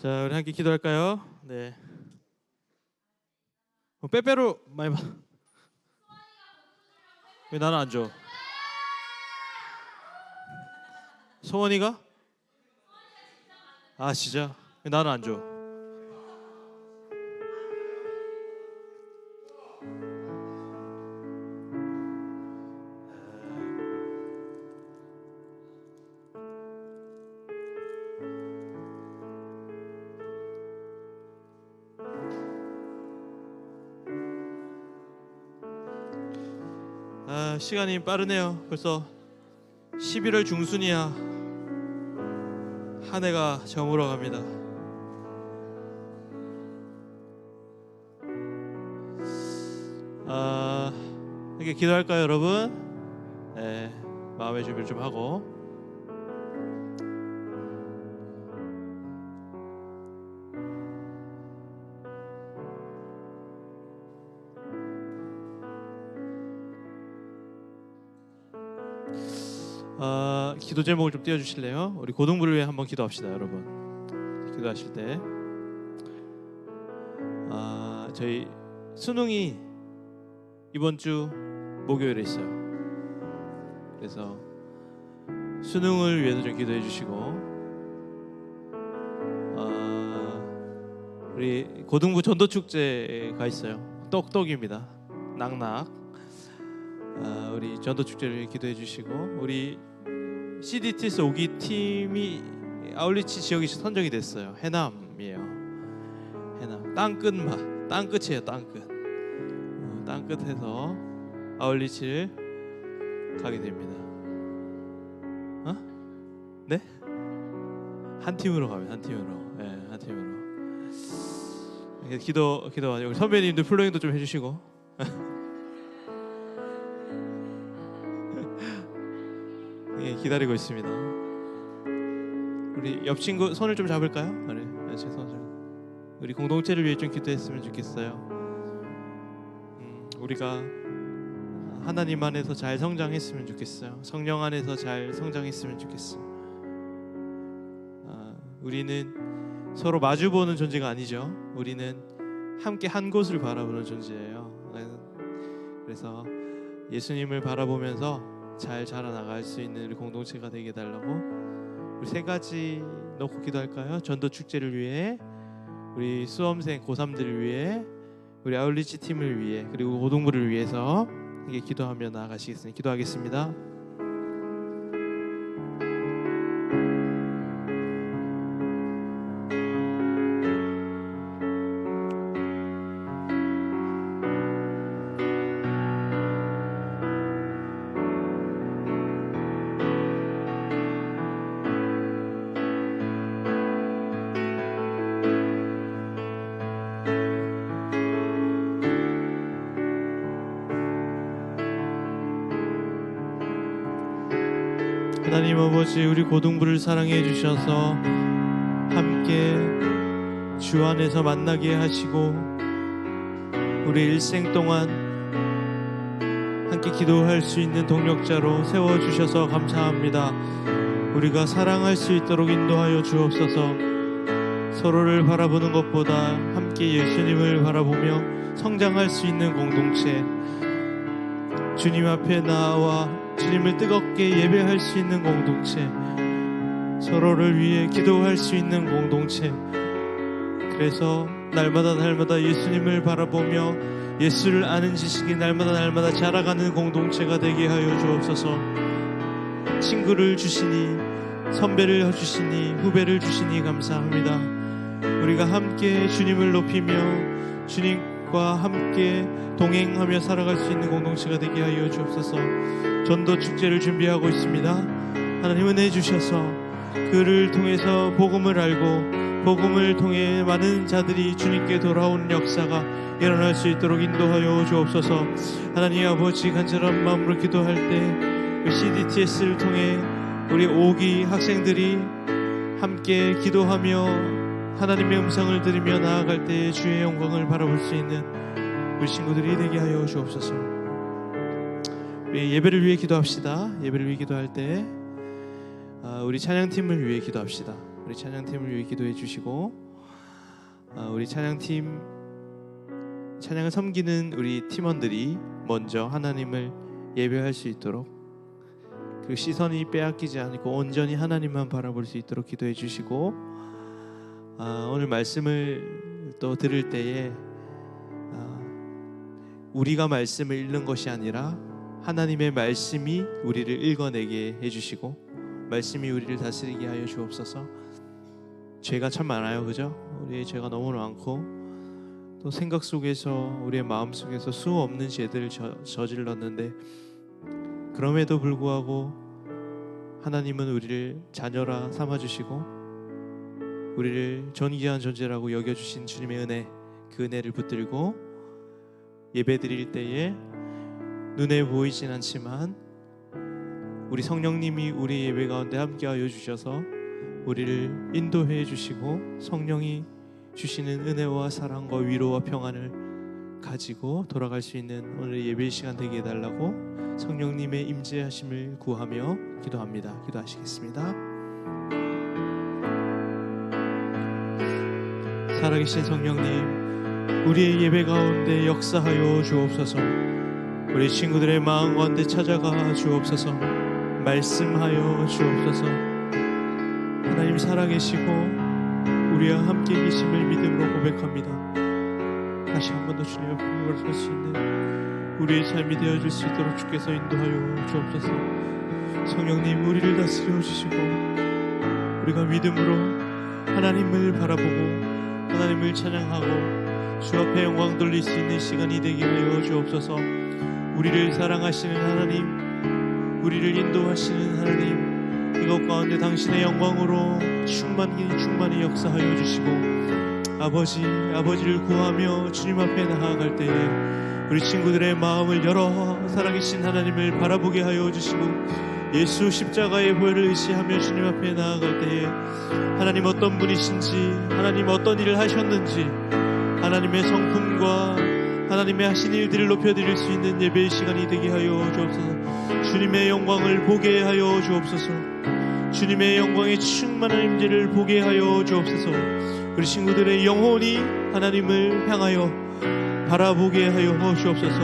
자, 우리 함께 기도할까요? 네. 빼빼로 많이 받. 왜 나는 안 줘? 소원이가? 아 진짜? 왜 나는 안 줘? 아 시간이 빠르네요. 벌써 11월 중순이야. 한 해가 저물어 갑니다. 이렇게 기도할까요, 여러분? 네, 마음의 준비를 좀 하고. 기도 제목을 좀 띄워주실래요? 우리 고등부를 위해 한번 기도합시다, 여러분. 기도하실 때 저희 수능이 이번 주 목요일에 있어요. 그래서 수능을 위해서 좀 기도해 주시고, 우리 고등부 전도축제에 가 있어요. 떡떡입니다. 낙낙. 우리 전도축제를 기도해 주시고, 우리 CDT에서 5기 팀이 아울리치 지역이 선정이 됐어요. 해남이에요. 해남. 땅끝만, 땅끝이에요. 땅끝. 땅끝에서 아울리치를 가게 됩니다. 네? 한 팀으로 가면 한 팀으로. 네, 한 팀으로. 기도 우리 선배님들 플로잉도 좀 해주시고. 예, 기다리고 있습니다. 우리 옆 친구 손을 좀 잡을까요? 네, 제 손 좀. 우리 공동체를 위해 좀 기도했으면 좋겠어요. 우리가 하나님 안에서 잘 성장했으면 좋겠어요. 성령 안에서 잘 성장했으면 좋겠어요. 우리는 서로 마주보는 존재가 아니죠. 우리는 함께 한 곳을 바라보는 존재예요. 그래서 예수님을 바라보면서 잘 자라나갈 수 있는 우리 공동체가 되게 해달라고 우리 세 가지 놓고 기도할까요? 전도 축제를 위해, 우리 수험생 고3들을 위해, 우리 아울리치 팀을 위해, 그리고 고등부를 위해서 이게 기도하며 나아가시겠습니다. 기도하겠습니다. 하나님 아버지, 우리 고등부를 사랑해 주셔서 함께 주 안에서 만나게 하시고, 우리 일생 동안 함께 기도할 수 있는 동력자로 세워주셔서 감사합니다. 우리가 사랑할 수 있도록 인도하여 주옵소서. 서로를 바라보는 것보다 함께 예수님을 바라보며 성장할 수 있는 공동체, 주님 앞에 나와 주님을 뜨겁게 예배할 수 있는 공동체, 서로를 위해 기도할 수 있는 공동체, 그래서 날마다 예수님을 바라보며 예수를 아는 지식이 날마다 자라가는 공동체가 되게 하여 주옵소서. 친구를 주시니, 선배를 주시니, 후배를 주시니 감사합니다. 우리가 함께 주님을 높이며 주님과 함께 동행하며 살아갈 수 있는 공동체가 되게 하여 주옵소서. 전도 축제를 준비하고 있습니다. 하나님 은혜 주셔서 그를 통해서 복음을 알고 복음을 통해 많은 자들이 주님께 돌아오는 역사가 일어날 수 있도록 인도하여 주옵소서. 하나님 아버지, 간절한 마음으로 기도할 때 CDTS를 통해 우리 5기 학생들이 함께 기도하며 하나님의 음성을 들으며 나아갈 때 주의 영광을 바라볼 수 있는 우리 친구들이 되게 하여 주옵소서. 우리 예배를 위해 기도합시다. 예배를 위해 기도할 때 우리 찬양팀을 위해 기도합시다. 우리 찬양팀을 위해 기도해 주시고, 우리 찬양을 섬기는 우리 팀원들이 먼저 하나님을 예배할 수 있도록, 그 시선이 빼앗기지 않고 온전히 하나님만 바라볼 수 있도록 기도해 주시고, 오늘 말씀을 또 들을 때에 우리가 말씀을 읽는 것이 아니라 하나님의 말씀이 우리를 읽어내게 해주시고 말씀이 우리를 다스리게 하여 주옵소서. 죄가 참 많아요, 그죠? 우리의 죄가 너무 많고 또 생각 속에서, 우리의 마음 속에서 수 없는 죄들을 저질렀는데, 그럼에도 불구하고 하나님은 우리를 자녀라 삼아주시고 우리를 존귀한 존재라고 여겨주신 주님의 은혜, 그 은혜를 붙들고 예배드릴 때에 눈에 보이진 않지만 우리 성령님이 우리 예배 가운데 함께하여 주셔서 우리를 인도해 주시고, 성령이 주시는 은혜와 사랑과 위로와 평안을 가지고 돌아갈 수 있는 오늘의 예배 시간 되게 해달라고 성령님의 임재하심을 구하며 기도합니다. 기도하시겠습니다. 살아계신 성령님, 우리의 예배 가운데 역사하여 주옵소서. 우리 친구들의 마음 가운데 찾아가 주옵소서. 말씀하여 주옵소서. 하나님 살아계시고 우리와 함께 계심을 믿음으로 고백합니다. 다시 한 번 더 주님 앞에 설 수 있는 우리의 삶이 되어줄 수 있도록 주께서 인도하여 주옵소서. 성령님, 우리를 다스려 주시고 우리가 믿음으로 하나님을 바라보고 하나님을 찬양하고 주 앞에 영광 돌릴 수 있는 시간이 되게 하여 주옵소서. 우리를 사랑하시는 하나님, 우리를 인도하시는 하나님, 이것 가운데 당신의 영광으로 충만히 역사하여 주시고, 아버지를 구하며 주님 앞에 나아갈 때에 우리 친구들의 마음을 열어 살아계신 하나님을 바라보게 하여 주시고, 예수 십자가의 보혈을 의지하며 주님 앞에 나아갈 때에 하나님 어떤 분이신지, 하나님 어떤 일을 하셨는지, 하나님의 성품과 하나님의 하신 일들을 높여드릴 수 있는 예배의 시간이 되게 하여 주옵소서. 주님의 영광을 보게 하여 주옵소서. 주님의 영광의 충만한 임재를 보게 하여 주옵소서. 우리 친구들의 영혼이 하나님을 향하여 바라보게 하여 주옵소서.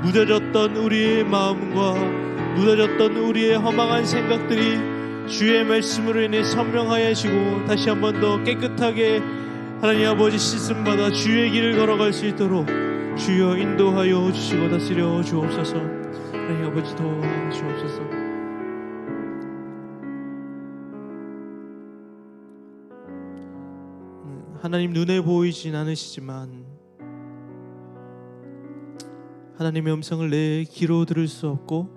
무뎌졌던 우리의 마음과 무뎌졌던 우리의 허망한 생각들이 주의 말씀으로 인해 선명하여지고 다시 한 번 더 깨끗하게 하나님 아버지 씻음받아 주의 길을 걸어갈 수 있도록 주여 인도하여 주시고 다스려 주옵소서. 하나님 아버지 도와주옵소서. 하나님 눈에 보이진 않으시지만 하나님의 음성을 내 귀로 들을 수 없고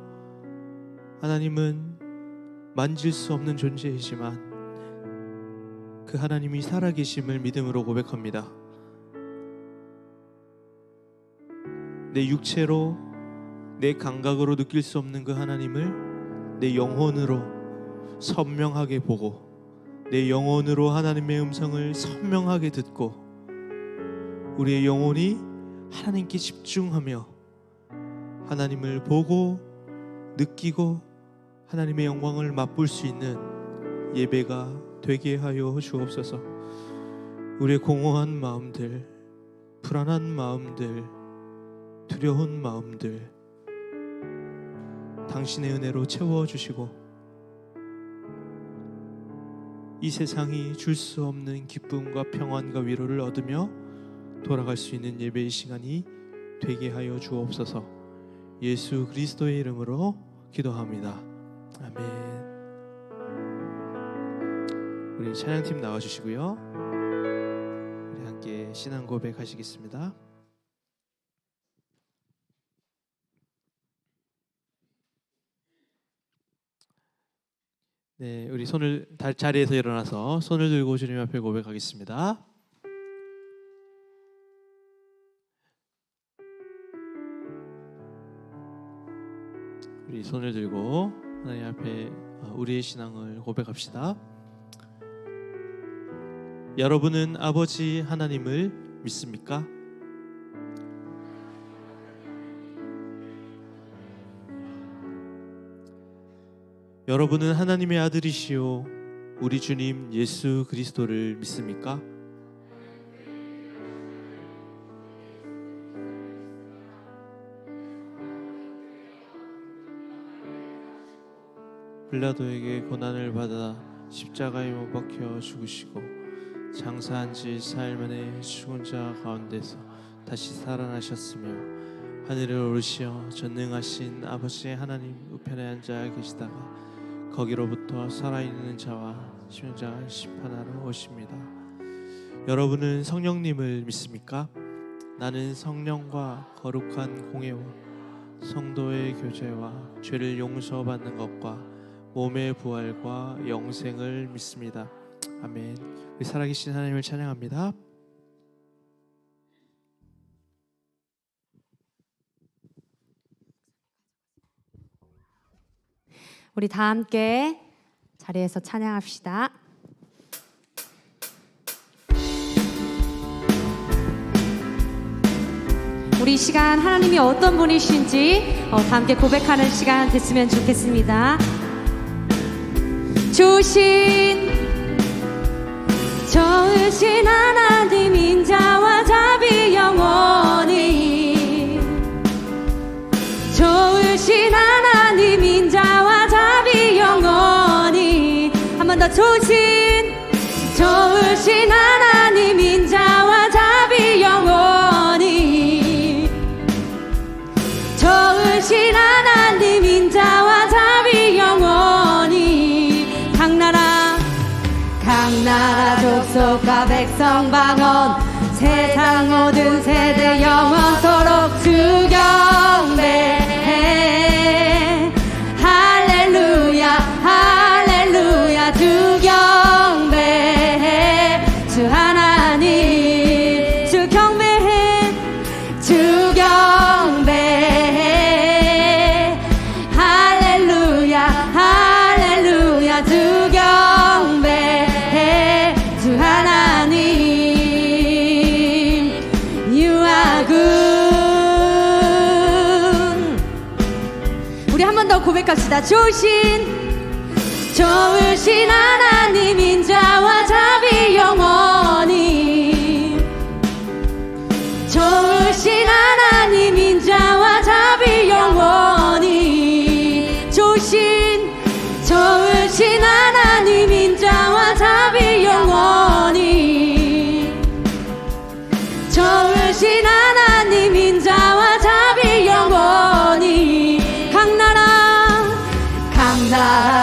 하나님은 만질 수 없는 존재이지만 그 하나님이 살아계심을 믿음으로 고백합니다. 내 육체로 내 감각으로 느낄 수 없는 그 하나님을 내 영혼으로 선명하게 보고 내 영혼으로 하나님의 음성을 선명하게 듣고 우리의 영혼이 하나님께 집중하며 하나님을 보고 느끼고 하나님의 영광을 맛볼 수 있는 예배가 되게 하여 주옵소서. 우리의 공허한 마음들, 불안한 마음들, 두려운 마음들 당신의 은혜로 채워주시고 이 세상이 줄 수 없는 기쁨과 평안과 위로를 얻으며 돌아갈 수 있는 예배의 시간이 되게 하여 주옵소서. 예수 그리스도의 이름으로 기도합니다. 아멘. 우리 찬양팀 나와주시고요. 우리 함께 신앙 고백하시겠습니다. 네, 우리 손을 자리에서 일어나서 손을 들고 주님 앞에 고백하겠습니다. 우리 손을 들고 하나님 앞에 우리의 신앙을 고백합시다. 여러분은 아버지 하나님을 믿습니까? 여러분은 하나님의 아들이시오 우리 주님 예수 그리스도를 믿습니까? 빌라도에게 고난을 받아 십자가에 못 박혀 죽으시고 장사한 지 4일 만에 죽은 자 가운데서 다시 살아나셨으며 하늘에 오르시어 전능하신 아버지 하나님 우편에 앉아 계시다가 거기로부터 살아있는 자와 심령자를 심판하러 오십니다. 여러분은 성령님을 믿습니까? 나는 성령과 거룩한 공예와 성도의 교제와 죄를 용서받는 것과 몸의 부활과 영생을 믿습니다. 아멘. 우리 살아계신 하나님을 찬양합니다. 우리 다 함께 자리에서 찬양합시다. 우리 이 시간 하나님이 어떤 분이신지 다 함께 고백하는 시간 됐으면 좋겠습니다. 좋으신 하나님 인자와 자비 영원히 좋으신 하나님 인자와 자비 영원히 한 번 더 좋으신 하나님 인자와 자비 영원히 좋으신 하나님 인자와 자비 영원히 각 나라 족속과 백성 방언 세상 모든 세대 영원토록 주 경배해 할렐루야 할렐루야 주 경배해 주 하나님 주 경배해 주 경배해 할렐루야 할렐루야 주 경배해 주 하나님 You are good. 우리 한 번 더 고백합시다. 좋으신 하나님 인자와 자비 영원히 좋으신 하나님 인자와 자비 영원히 좋으신 하나님 인자와 자비 영원히 좋으신 하나님 인자와 자비 영원히 각 나라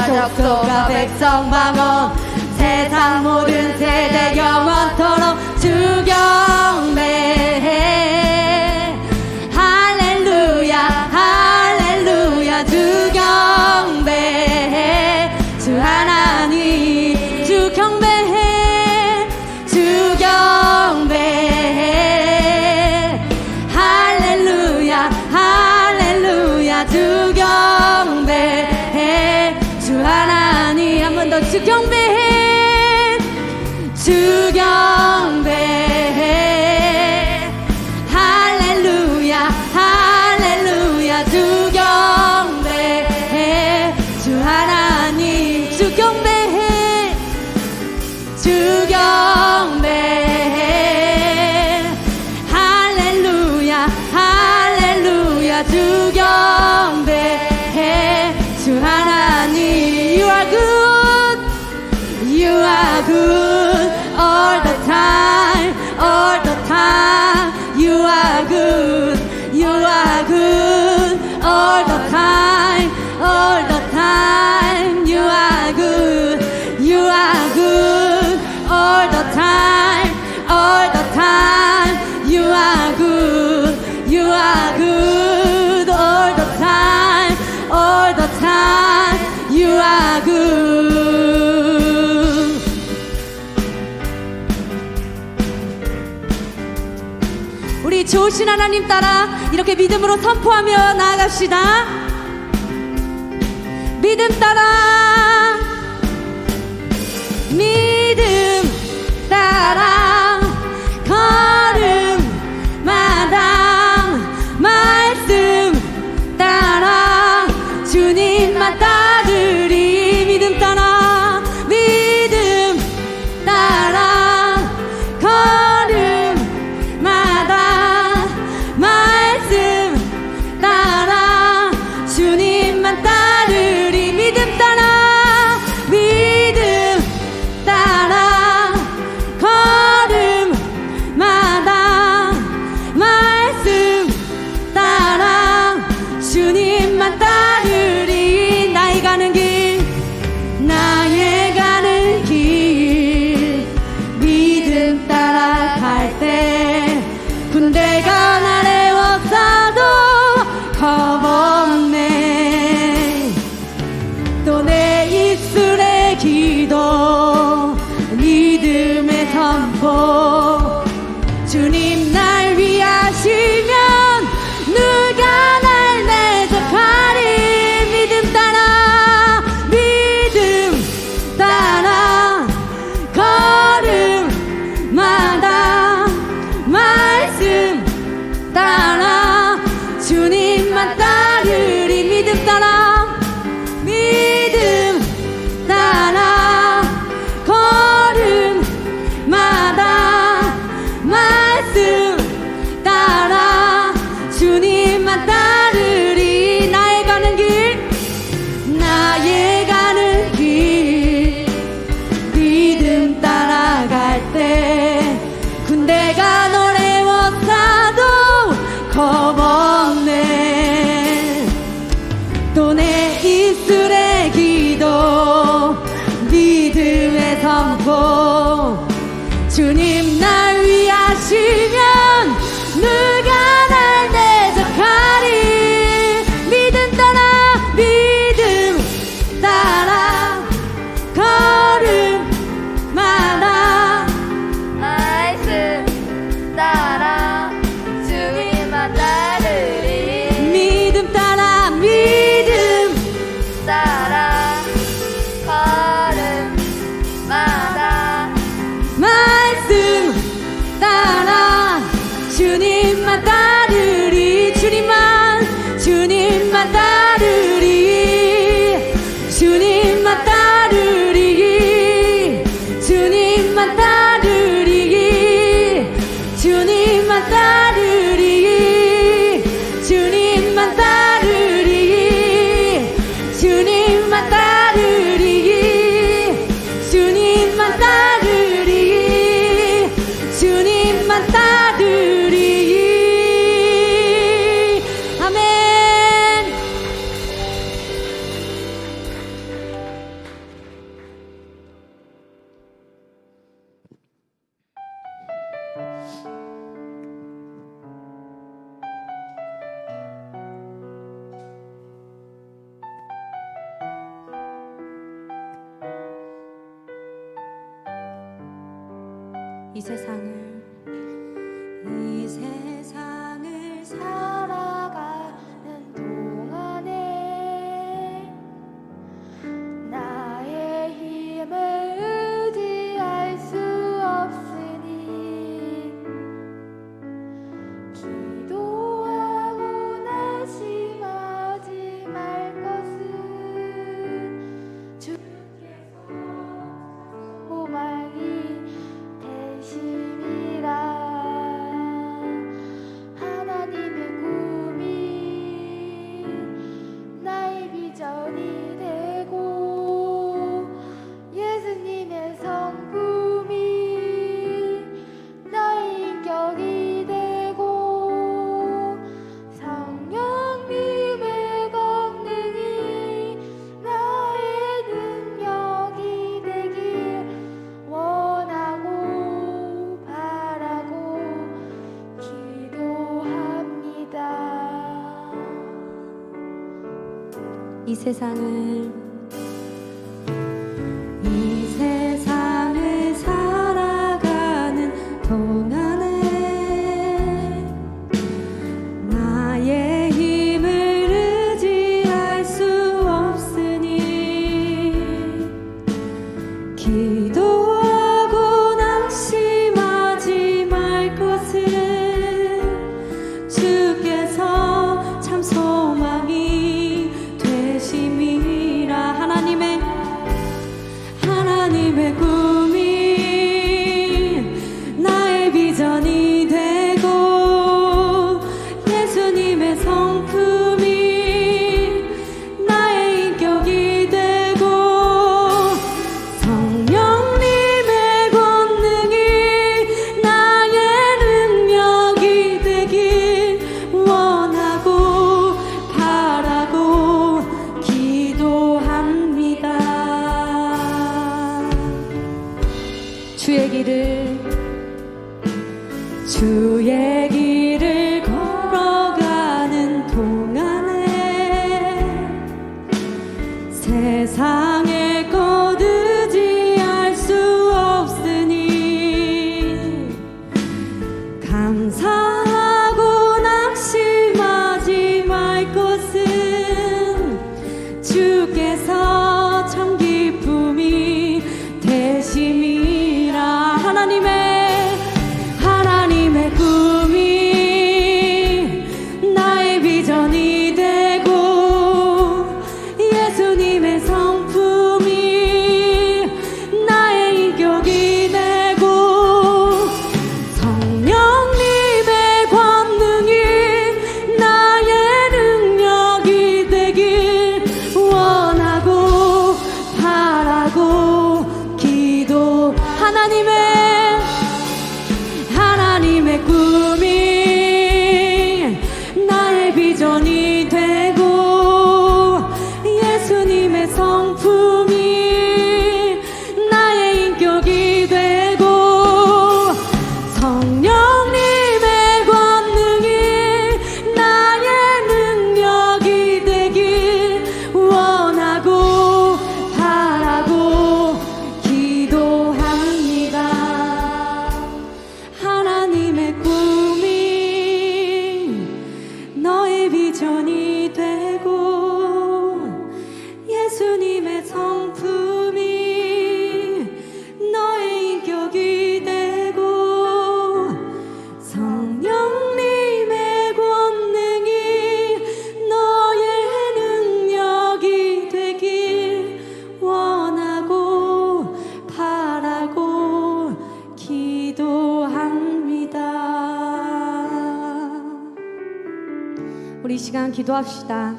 족속과 백성 방언 세상 모든 세대 영원토록 주 경배해 할렐루야 할렐루야 주 경배해 주 하나님 주 경배해 주 경배해 할렐루야 할렐루야 주 경배해 주 하나님 한 번 더 주 경배해 주 경배해 할렐루야 할렐루야 주 경배해 주 하나님 주 경배해 주 경배해 할렐루야 할렐루야 주 경배해 주 하나님 You are good You are good all the time You are good You are good all the time You are good You are good all the time You are good You are good all the time You are good. 우리 좋으신 하나님 따라 이렇게 믿음으로 선포하며 나아갑시다. 믿음 따라 믿음 따라 걸음마다 말씀 따라 주님만 따르리 믿음 따라 걸음마다 말씀 따라 주님만 따르리 믿음 따라 선포 주님 날 위하시면 누가 날 대적하리 믿음 따라 믿음 따라 걸음마다 말씀 따라 주님만 따르리 믿음 따라 믿음 따라 걸음마다 말씀 따라 주님만 따르리 주님만 따르리 주님만 따르리 주님만 따르리 주님만 따르리 주님만 따르리 주님만 따르리 주님만 따르리 주님만 따르리 아멘. 이 세상을 살아가는 동안에 나의 힘을 의지할 수 없으니 기도하고 낙심하지 말 것은 주께서 소망이 되심이라 하나님의 꿈이 나의 비전이 되고 예수님의 성품이 나의 인격이 되고 성령님의 권능이 나의 능력이 되길 원하고 바라고 기도합니다. 이 세상을 살아가는 동안에 나의 힘을 의지할 수 없으니 기도하고 낙심하지 말 것은 주께서 참 소망이 되심이라 하나님의 꿈이 나의 비전이 되고 예수님의 성품이 나의 인격이 되고 성령님의 권능이 나의 능력이 되길 원하고 바라고 기도합니다. 주의 길을 걸어가는 동안에 세상의 것 의지할 수 없으니 감사하고 낙심하지 말 것은 주께서 참 기쁨이 되심이라 하나님의 꿈이 나의 비전이 되고 예수님의 성품이 나의 인격이 되고 성령님의 권능이 나의 능력이 되길 원하고 바라고 기도 하나님의 꿈이 나의 비전이 되고 예수님의 성품이 나의 인격이 시간 기도합시다.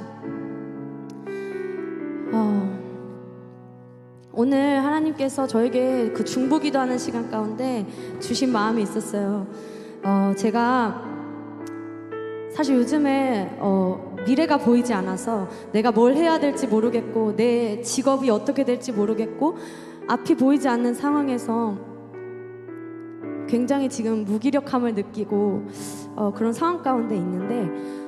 오늘 하나님께서 저에게 그 중보기도하는 시간 가운데 주신 마음이 있었어요. 제가 사실 요즘에 미래가 보이지 않아서 내가 뭘 해야 될지 모르겠고 내 직업이 어떻게 될지 모르겠고 앞이 보이지 않는 상황에서 굉장히 지금 무기력함을 느끼고 그런 상황 가운데 있는데,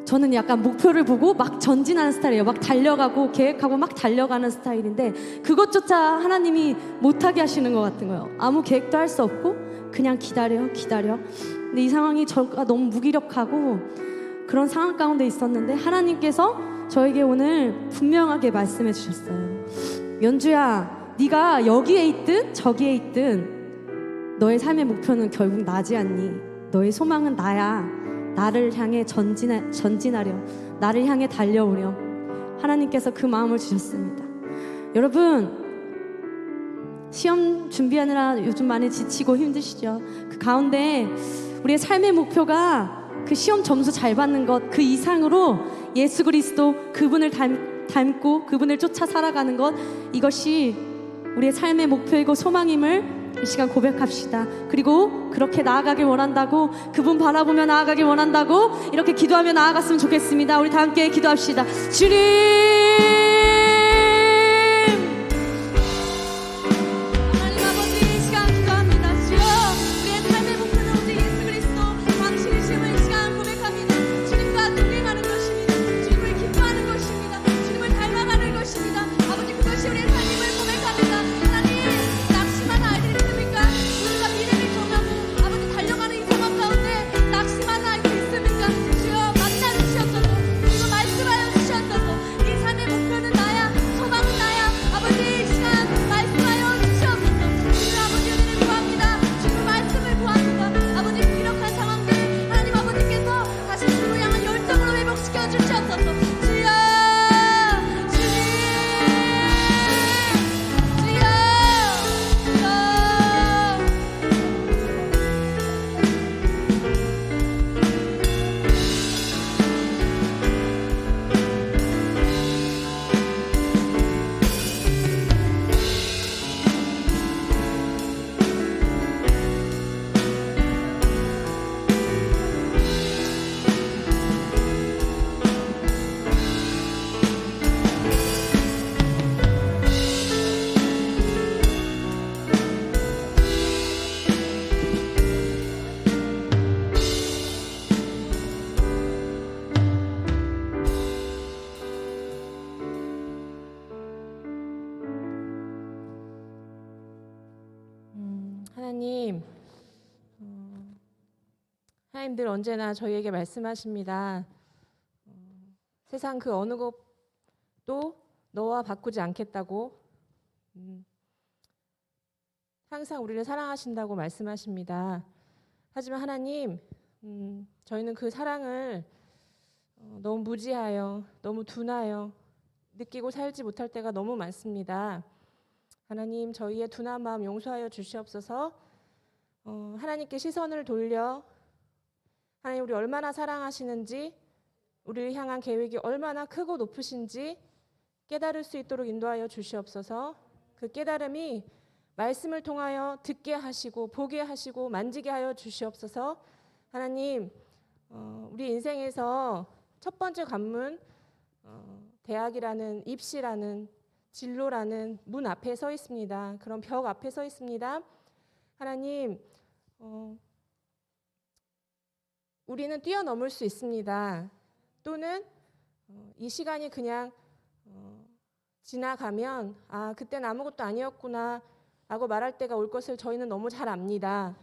저는 약간 목표를 보고 막 전진하는 스타일이에요. 막 달려가고 계획하고 막 달려가는 스타일인데 그것조차 하나님이 못하게 하시는 것 같은 거예요. 아무 계획도 할 수 없고 그냥 기다려. 근데 이 상황이 저가 너무 무기력하고 그런 상황 가운데 있었는데 하나님께서 저에게 오늘 분명하게 말씀해 주셨어요. 연주야, 네가 여기에 있든 저기에 있든 너의 삶의 목표는 결국 나지 않니? 너의 소망은 나야. 나를 향해 전진하려, 나를 향해 달려오려. 하나님께서 그 마음을 주셨습니다. 여러분, 시험 준비하느라 요즘 많이 지치고 힘드시죠? 그 가운데 우리의 삶의 목표가 그 시험 점수 잘 받는 것 그 이상으로 예수 그리스도 그분을 닮고 그분을 쫓아 살아가는 것, 이것이 우리의 삶의 목표이고 소망임을 이 시간 고백합시다. 그리고 그렇게 나아가길 원한다고, 그분 바라보며 나아가길 원한다고 이렇게 기도하며 나아갔으면 좋겠습니다. 우리 다 함께 기도합시다. 주님, 하나님 아버지, 이 시간 기도합니다. 주여, 우리의 삶의 목표는 오직 예수 그리스도 당신이심을 이 시간 고백합니다. 주님과 동행하는 것입니다. 주님을 기뻐하는 것입니다. 주님을 닮아가는 것입니다. 아버지, 그것이 우리의 삶임을 고백합니다. 하나님, 낙심하는 아이들이 있습니까? 우리가 미래를 정하고 아버지 달려가는 이 상황 가운데 낙심하는 아이들이 있습니까? 주여, 만나 주시옵소서. 그리고 말씀하여 주시옵소서. 이 삶의 목표는 나야, 소망은 나야. 아버지, 이 시간 말씀하여 주시옵소서. 주님 아버지, 은혜를 구합니다. 주님 말씀을 구합니다. 아버지, 무기력한 상황들 하나님 아버지께서 다시 주님을 향한 열정으로 회복시켜 주시옵소서. 주여, 주님, 주여, 주여. 하나님, 하나님 늘 언제나 저희에게 말씀하십니다. 세상 그 어느 것도 너와 바꾸지 않겠다고, 항상 우리를 사랑하신다고 말씀하십니다. 하지만 하나님, 저희는 그 사랑을 너무 무지하여, 너무 둔하여 느끼고 살지 못할 때가 너무 많습니다. 하나님, 저희의 둔한 마음 용서하여 주시옵소서. 하나님께 시선을 돌려 하나님 우리 얼마나 사랑하시는지, 우리를 향한 계획이 얼마나 크고 높으신지 깨달을 수 있도록 인도하여 주시옵소서. 그 깨달음이 말씀을 통하여 듣게 하시고 보게 하시고 만지게 하여 주시옵소서. 하나님, 우리 인생에서 첫 번째 관문, 대학이라는, 입시라는, 진로라는 문 앞에 서 있습니다. 그런 벽 앞에 서 있습니다. 하나님, 우리는 뛰어넘을 수 있습니다. 또는 이 시간이 그냥 지나가면 그때는 아무것도 아니었구나 라고 말할 때가 올 것을 저희는 너무 잘 압니다.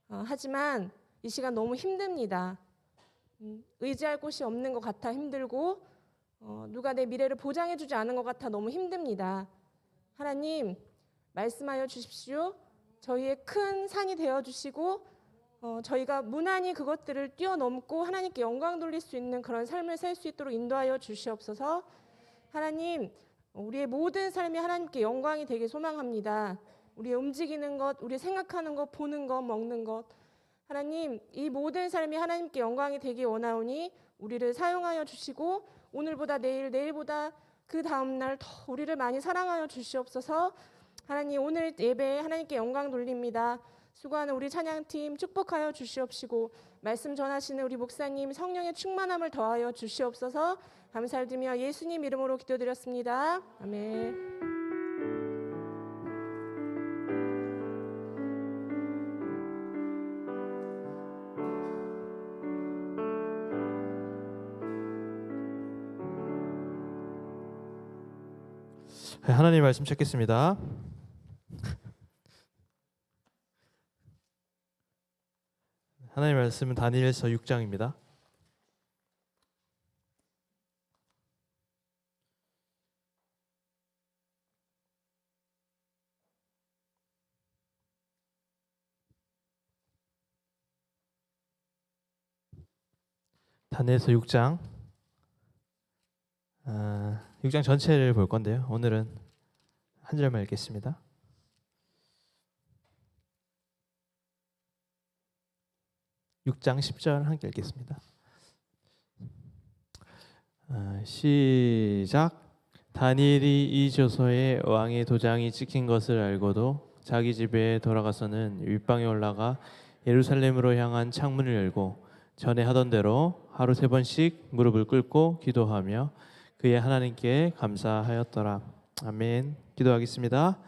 하지만 이 시간 너무 힘듭니다. 의지할 곳이 없는 것 같아 힘들고 누가 내 미래를 보장해주지 않은 것 같아 너무 힘듭니다. 하나님, 말씀하여 주십시오. 저희의 큰 산이 되어주시고 저희가 무난히 그것들을 뛰어넘고 하나님께 영광 돌릴 수 있는 그런 삶을 살 수 있도록 인도하여 주시옵소서. 하나님, 우리의 모든 삶이 하나님께 영광이 되길 소망합니다. 우리의 움직이는 것, 우리 생각하는 것, 보는 것, 먹는 것, 하나님, 이 모든 삶이 하나님께 영광이 되길 원하오니 우리를 사용하여 주시고 오늘보다 내일, 내일보다 그 다음날 더 우리를 많이 사랑하여 주시옵소서. 하나님, 오늘 예배에 하나님께 영광 돌립니다. 수고하는 우리 찬양팀 축복하여 주시옵시고 말씀 전하시는 우리 목사님 성령의 충만함을 더하여 주시옵소서. 감사를 드리며 예수님 이름으로 기도드렸습니다. 아멘. 하나님 말씀 찾겠습니다. 하나님 말씀은 다니엘서 6장입니다. 다니엘서 6장 6장 전체를 볼 건데요. 오늘은 한 절만 읽겠습니다. 육 장 10절 함께 읽겠습니다. 시작. 다니엘이 이 조서에 왕의 도장이 찍힌 것을 알고도 자기 집에 돌아가서는 윗방에 올라가 예루살렘으로 향한 창문을 열고 전에 하던 대로 하루 3번씩 무릎을 꿇고 기도하며 그의 하나님께 감사하였더라. 아멘. 기도하겠습니다.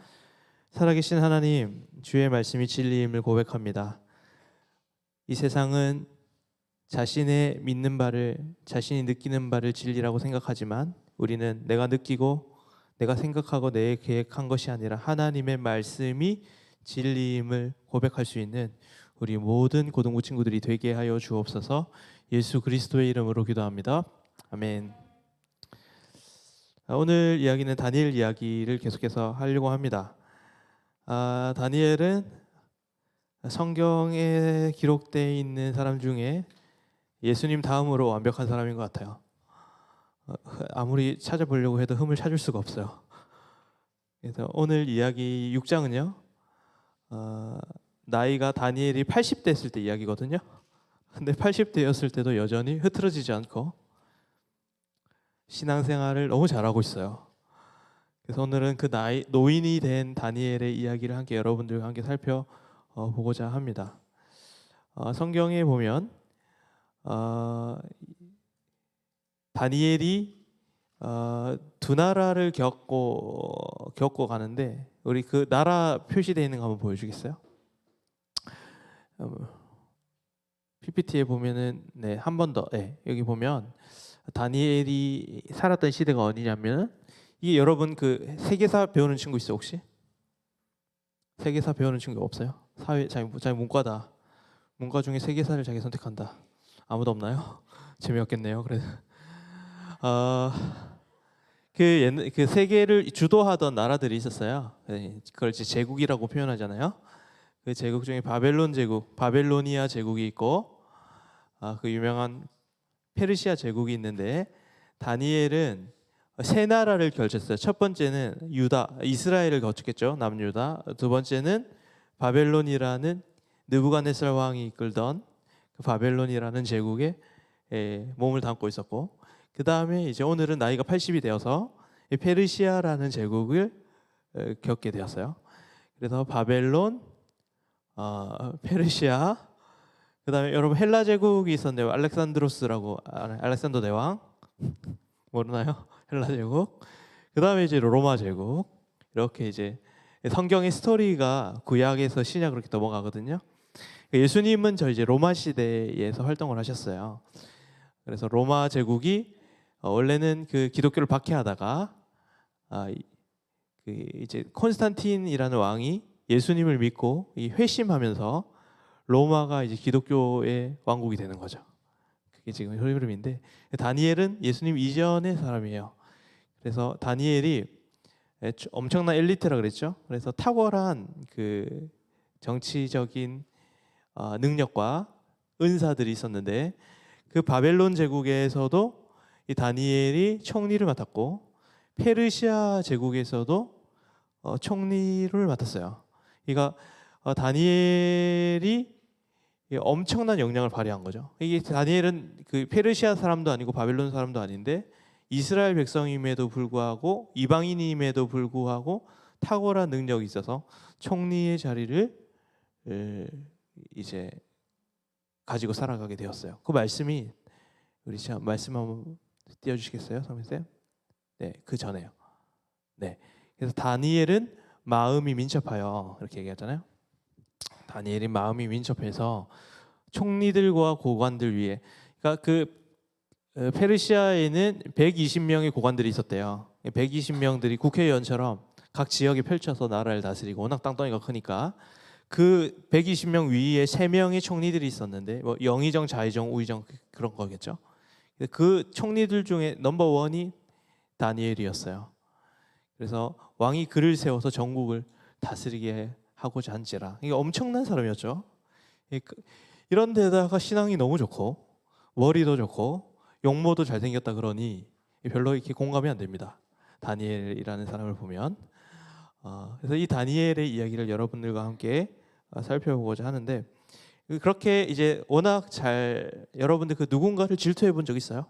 살아계신 하나님, 주의 말씀이 진리임을 고백합니다. 이 세상은 자신의 믿는 바를, 자신이 느끼는 바를 진리라고 생각하지만 우리는 내가 느끼고 내가 생각하고 내 계획한 것이 아니라 하나님의 말씀이 진리임을 고백할 수 있는 우리 모든 고등부 친구들이 되게 하여 주옵소서. 예수 그리스도의 이름으로 기도합니다. 아멘. 오늘 이야기는 다니엘 이야기를 계속해서 하려고 합니다. 다니엘은 성경에 기록되어 있는 사람 중에 예수님 다음으로 완벽한 사람인 것 같아요. 아무리 찾아보려고 해도 흠을 찾을 수가 없어요. 그래서 오늘 이야기 6장은요, 나이가 다니엘이 80대 했을 때 이야기거든요. 근데 80대였을 때도 여전히 흐트러지지 않고 신앙생활을 너무 잘하고 있어요. 그래서 오늘은 그 노인이 된 다니엘의 이야기를 함께 여러분들과 함께 살펴보고자 합니다. 성경에 보면 다니엘이 두 나라를 겪고 가는데 우리 그 나라 표시되어 있는 거 한번 보여주겠어요? PPT에 보면은 한 번 더 여기 보면 다니엘이 살았던 시대가 어디냐면 이게 여러분 그 세계사 배우는 친구 있어요 혹시? 세계사 배우는 친구 없어요? 사회 자기 문과다. 문과 중에 세계사를 자기 선택한다. 아무도 없나요? 재미없겠네요. 그래서 그 세계를 주도하던 나라들이 있었어요. 그걸 이제 제국이라고 표현하잖아요. 그 제국 중에 바벨론 제국, 바벨로니아 제국이 있고 그 유명한 페르시아 제국이 있는데 다니엘은 세 나라를 결쳤어요. 첫 번째는 이스라엘을 거쳤겠죠. 남유다. 두 번째는 바벨론이라는 느부갓네살 왕이 이끌던 그 바벨론이라는 제국에 몸을 담고 있었고, 그 다음에 이제 오늘은 나이가 80이 되어서 페르시아라는 제국을 겪게 되었어요. 그래서 바벨론, 페르시아, 그 다음에 여러분 헬라 제국이 있었는데 알렉산더 대왕 모르나요? 헬라 제국. 그 다음에 이제 로마 제국. 이렇게 이제 성경의 스토리가 구약에서 신약으로 이렇게 넘어가거든요. 예수님은 이제 로마 시대에서 활동을 하셨어요. 그래서 로마 제국이 원래는 그 기독교를 박해하다가 그 이제 콘스탄틴이라는 왕이 예수님을 믿고 회심하면서 로마가 이제 기독교의 왕국이 되는 거죠. 그게 지금 흐름인데 다니엘은 예수님 이전의 사람이에요. 그래서 다니엘이 엄청난 엘리트라 그랬죠. 그래서 탁월한 그 정치적인 능력과 은사들이 있었는데 그 바벨론 제국에서도 이 다니엘이 총리를 맡았고 페르시아 제국에서도 총리를 맡았어요. 그러니까 다니엘이 엄청난 영향을 발휘한 거죠. 이게 다니엘은 그 페르시아 사람도 아니고 바벨론 사람도 아닌데 이스라엘 백성임에도 불구하고 이방인임에도 불구하고 탁월한 능력이 있어서 총리의 자리를 이제 가지고 살아가게 되었어요. 그 말씀이 우리 말씀 한번 띄워주시겠어요, 성민쌤? 네, 그 전에요. 네, 그래서 다니엘은 마음이 민첩하여 이렇게 얘기하잖아요. 다니엘이 마음이 민첩해서 총리들과 고관들 위에, 그러니까 그 페르시아에는 120명의 고관들이 있었대요. 120명들이 국회의원처럼 각 지역에 펼쳐서 나라를 다스리고, 워낙 땅덩이가 크니까 그 120명 위에 3명의 총리들이 있었는데, 뭐 영의정, 좌의정, 우의정 그런 거겠죠. 그 총리들 중에 넘버 원이 다니엘이었어요. 그래서 왕이 그를 세워서 전국을 다스리게 하고자 한지라. 이게 엄청난 사람이었죠. 이런 데다가 신앙이 너무 좋고 머리도 좋고 용모도 잘생겼다 그러니 별로 이렇게 공감이 안 됩니다. 다니엘이라는 사람을 보면. 그래서 이 다니엘의 이야기를 여러분들과 함께 살펴보고자 하는데, 그렇게 이제 워낙 잘, 여러분들 그 누군가를 질투해 본 적 있어요?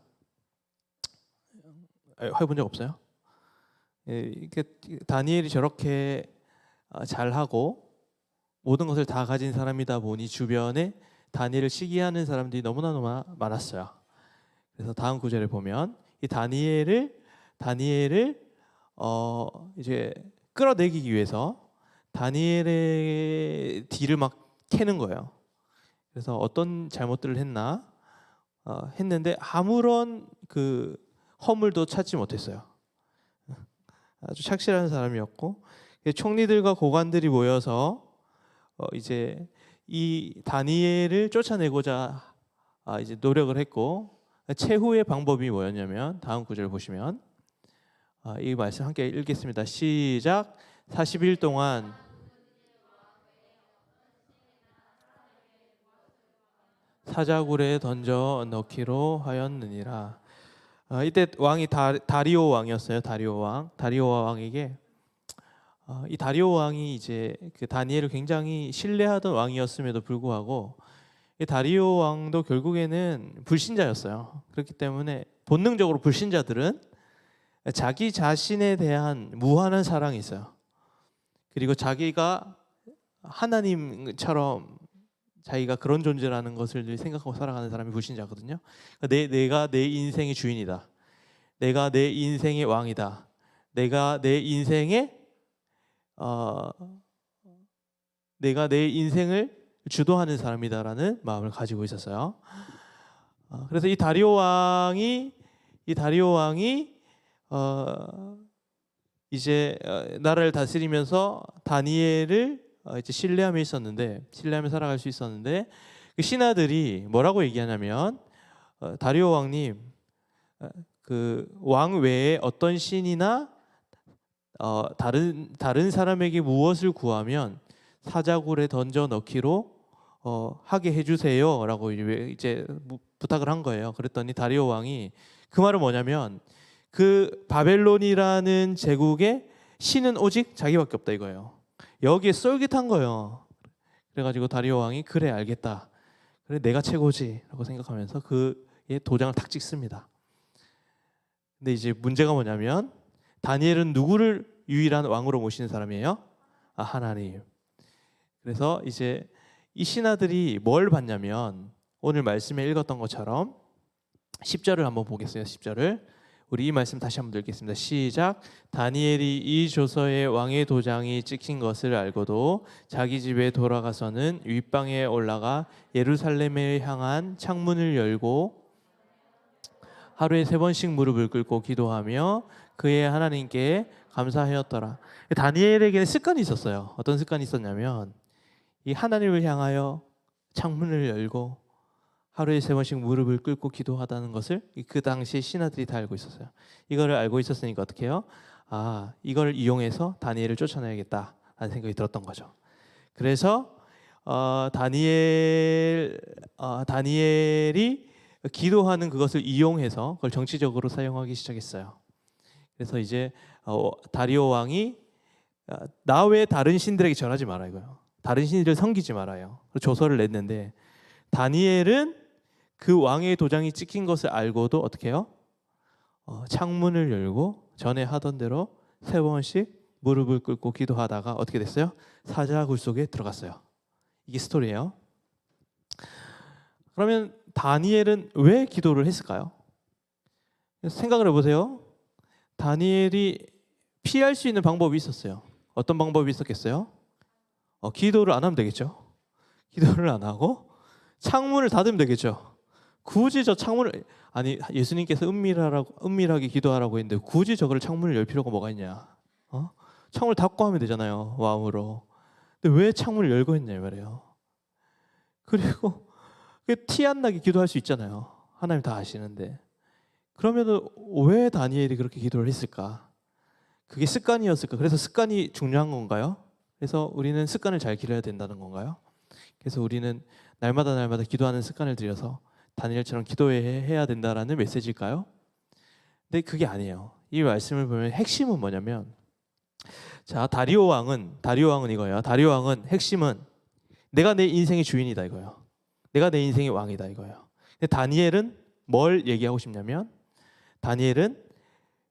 해본 적 없어요? 다니엘이 저렇게 잘하고 모든 것을 다 가진 사람이다 보니 주변에 다니엘을 시기하는 사람들이 너무나 많았어요. 그래서 다음 구절에 보면 이 다니엘을 이제 끌어내리기 위해서 다니엘의 뒤를 막 캐는 거예요. 그래서 어떤 잘못들을 했는데 아무런 그 허물도 찾지 못했어요. 아주 착실한 사람이었고, 총리들과 고관들이 모여서 이제 이 다니엘을 쫓아내고자 이제 노력을 했고, 최후의 방법이 뭐였냐면 다음 구절 보시면 이 말씀 함께 읽겠습니다. 시작. 40일 동안 사자굴에 던져 넣기로 하였느니라. 이때 왕이 다리오 왕이었어요. 다리오 왕에게 이 다리오 왕이 이제 그 다니엘을 굉장히 신뢰하던 왕이었음에도 불구하고 이 다리오 왕도 결국에는 불신자였어요. 그렇기 때문에 본능적으로 불신자들은 자기 자신에 대한 무한한 사랑이 있어요. 그리고 자기가 하나님처럼 자기가 그런 존재라는 것을 생각하고 살아가는 사람이 불신자거든요. 내가 내 인생의 주인이다. 내가 내 인생의 왕이다. 내가 내 인생을 주도하는 사람이다라는 마음을 가지고 있었어요. 그래서 이 다리오 왕이 이제 나라를 다스리면서 다니엘을 이제 신뢰하며 살아갈 수 있었는데, 그 신하들이 뭐라고 얘기하냐면 다리오 왕님, 그 왕 외에 어떤 신이나 다른 사람에게 무엇을 구하면 사자굴에 던져 넣기로 하게 해주세요라고 이제 부탁을 한 거예요. 그랬더니 다리오 왕이, 그 말은 뭐냐면 그 바벨론이라는 제국의 신은 오직 자기밖에 없다 이거예요. 여기에 쏠깃한 거예요. 그래가지고 다리오 왕이 그래 알겠다. 그래 내가 최고지라고 생각하면서 그의 도장을 탁 찍습니다. 근데 이제 문제가 뭐냐면 다니엘은 누구를 유일한 왕으로 모시는 사람이에요? 하나님. 그래서 이제 이 신하들이 뭘 받냐면 오늘 말씀에 읽었던 것처럼 10절을 한번 보겠습니다. 10절을 우리 이 말씀 다시 한번 읽겠습니다. 시작. 다니엘이 이 조서에 왕의 도장이 찍힌 것을 알고도 자기 집에 돌아가서는 윗방에 올라가 예루살렘을 향한 창문을 열고 하루에 3번씩 무릎을 꿇고 기도하며 그의 하나님께 감사하였더라. 다니엘에게는 습관이 있었어요. 어떤 습관이 있었냐면 이 하나님을 향하여 창문을 열고 하루에 3번씩 무릎을 꿇고 기도하다는 것을 그 당시에 신하들이 다 알고 있었어요. 이거를 알고 있었으니까 어떻게 해요? 이걸 이용해서 다니엘을 쫓아내야겠다라는 생각이 들었던 거죠. 그래서 다니엘이 기도하는 그것을 이용해서 그걸 정치적으로 사용하기 시작했어요. 그래서 이제 다리오 왕이 나 외에 다른 신들에게 절하지 마라 이거예요. 다른 신들을 섬기지 말아요. 조서를 냈는데 다니엘은 그 왕의 도장이 찍힌 것을 알고도 어떻게 해요? 창문을 열고 전에 하던 대로 3번씩 무릎을 꿇고 기도하다가 어떻게 됐어요? 사자굴 속에 들어갔어요. 이게 스토리예요. 그러면 다니엘은 왜 기도를 했을까요? 생각을 해보세요. 다니엘이 피할 수 있는 방법이 있었어요. 어떤 방법이 있었겠어요? 기도를 안 하면 되겠죠. 기도를 안 하고 창문을 닫으면 되겠죠. 굳이 저 창문을, 아니 예수님께서 은밀하게 기도하라고 했는데 굳이 저걸 창문을 열 필요가 뭐가 있냐? 창문을 닫고 하면 되잖아요, 마음으로. 근데 왜 창문을 열고 했냐 이 말이에요. 그리고 티 안 나게 기도할 수 있잖아요. 하나님 다 아시는데. 그러면 왜 다니엘이 그렇게 기도를 했을까? 그게 습관이었을까? 그래서 습관이 중요한 건가요? 그래서 우리는 습관을 잘 기려야 된다는 건가요? 그래서 우리는 날마다 기도하는 습관을 들여서 다니엘처럼 기도해야 된다라는 메시지일까요? 근데 그게 아니에요. 이 말씀을 보면 핵심은 뭐냐면, 자, 다리오 왕은 이거예요. 다리오 왕은 핵심은 내가 내 인생의 주인이다 이거예요. 내가 내 인생의 왕이다 이거예요. 근데 다니엘은 뭘 얘기하고 싶냐면, 다니엘은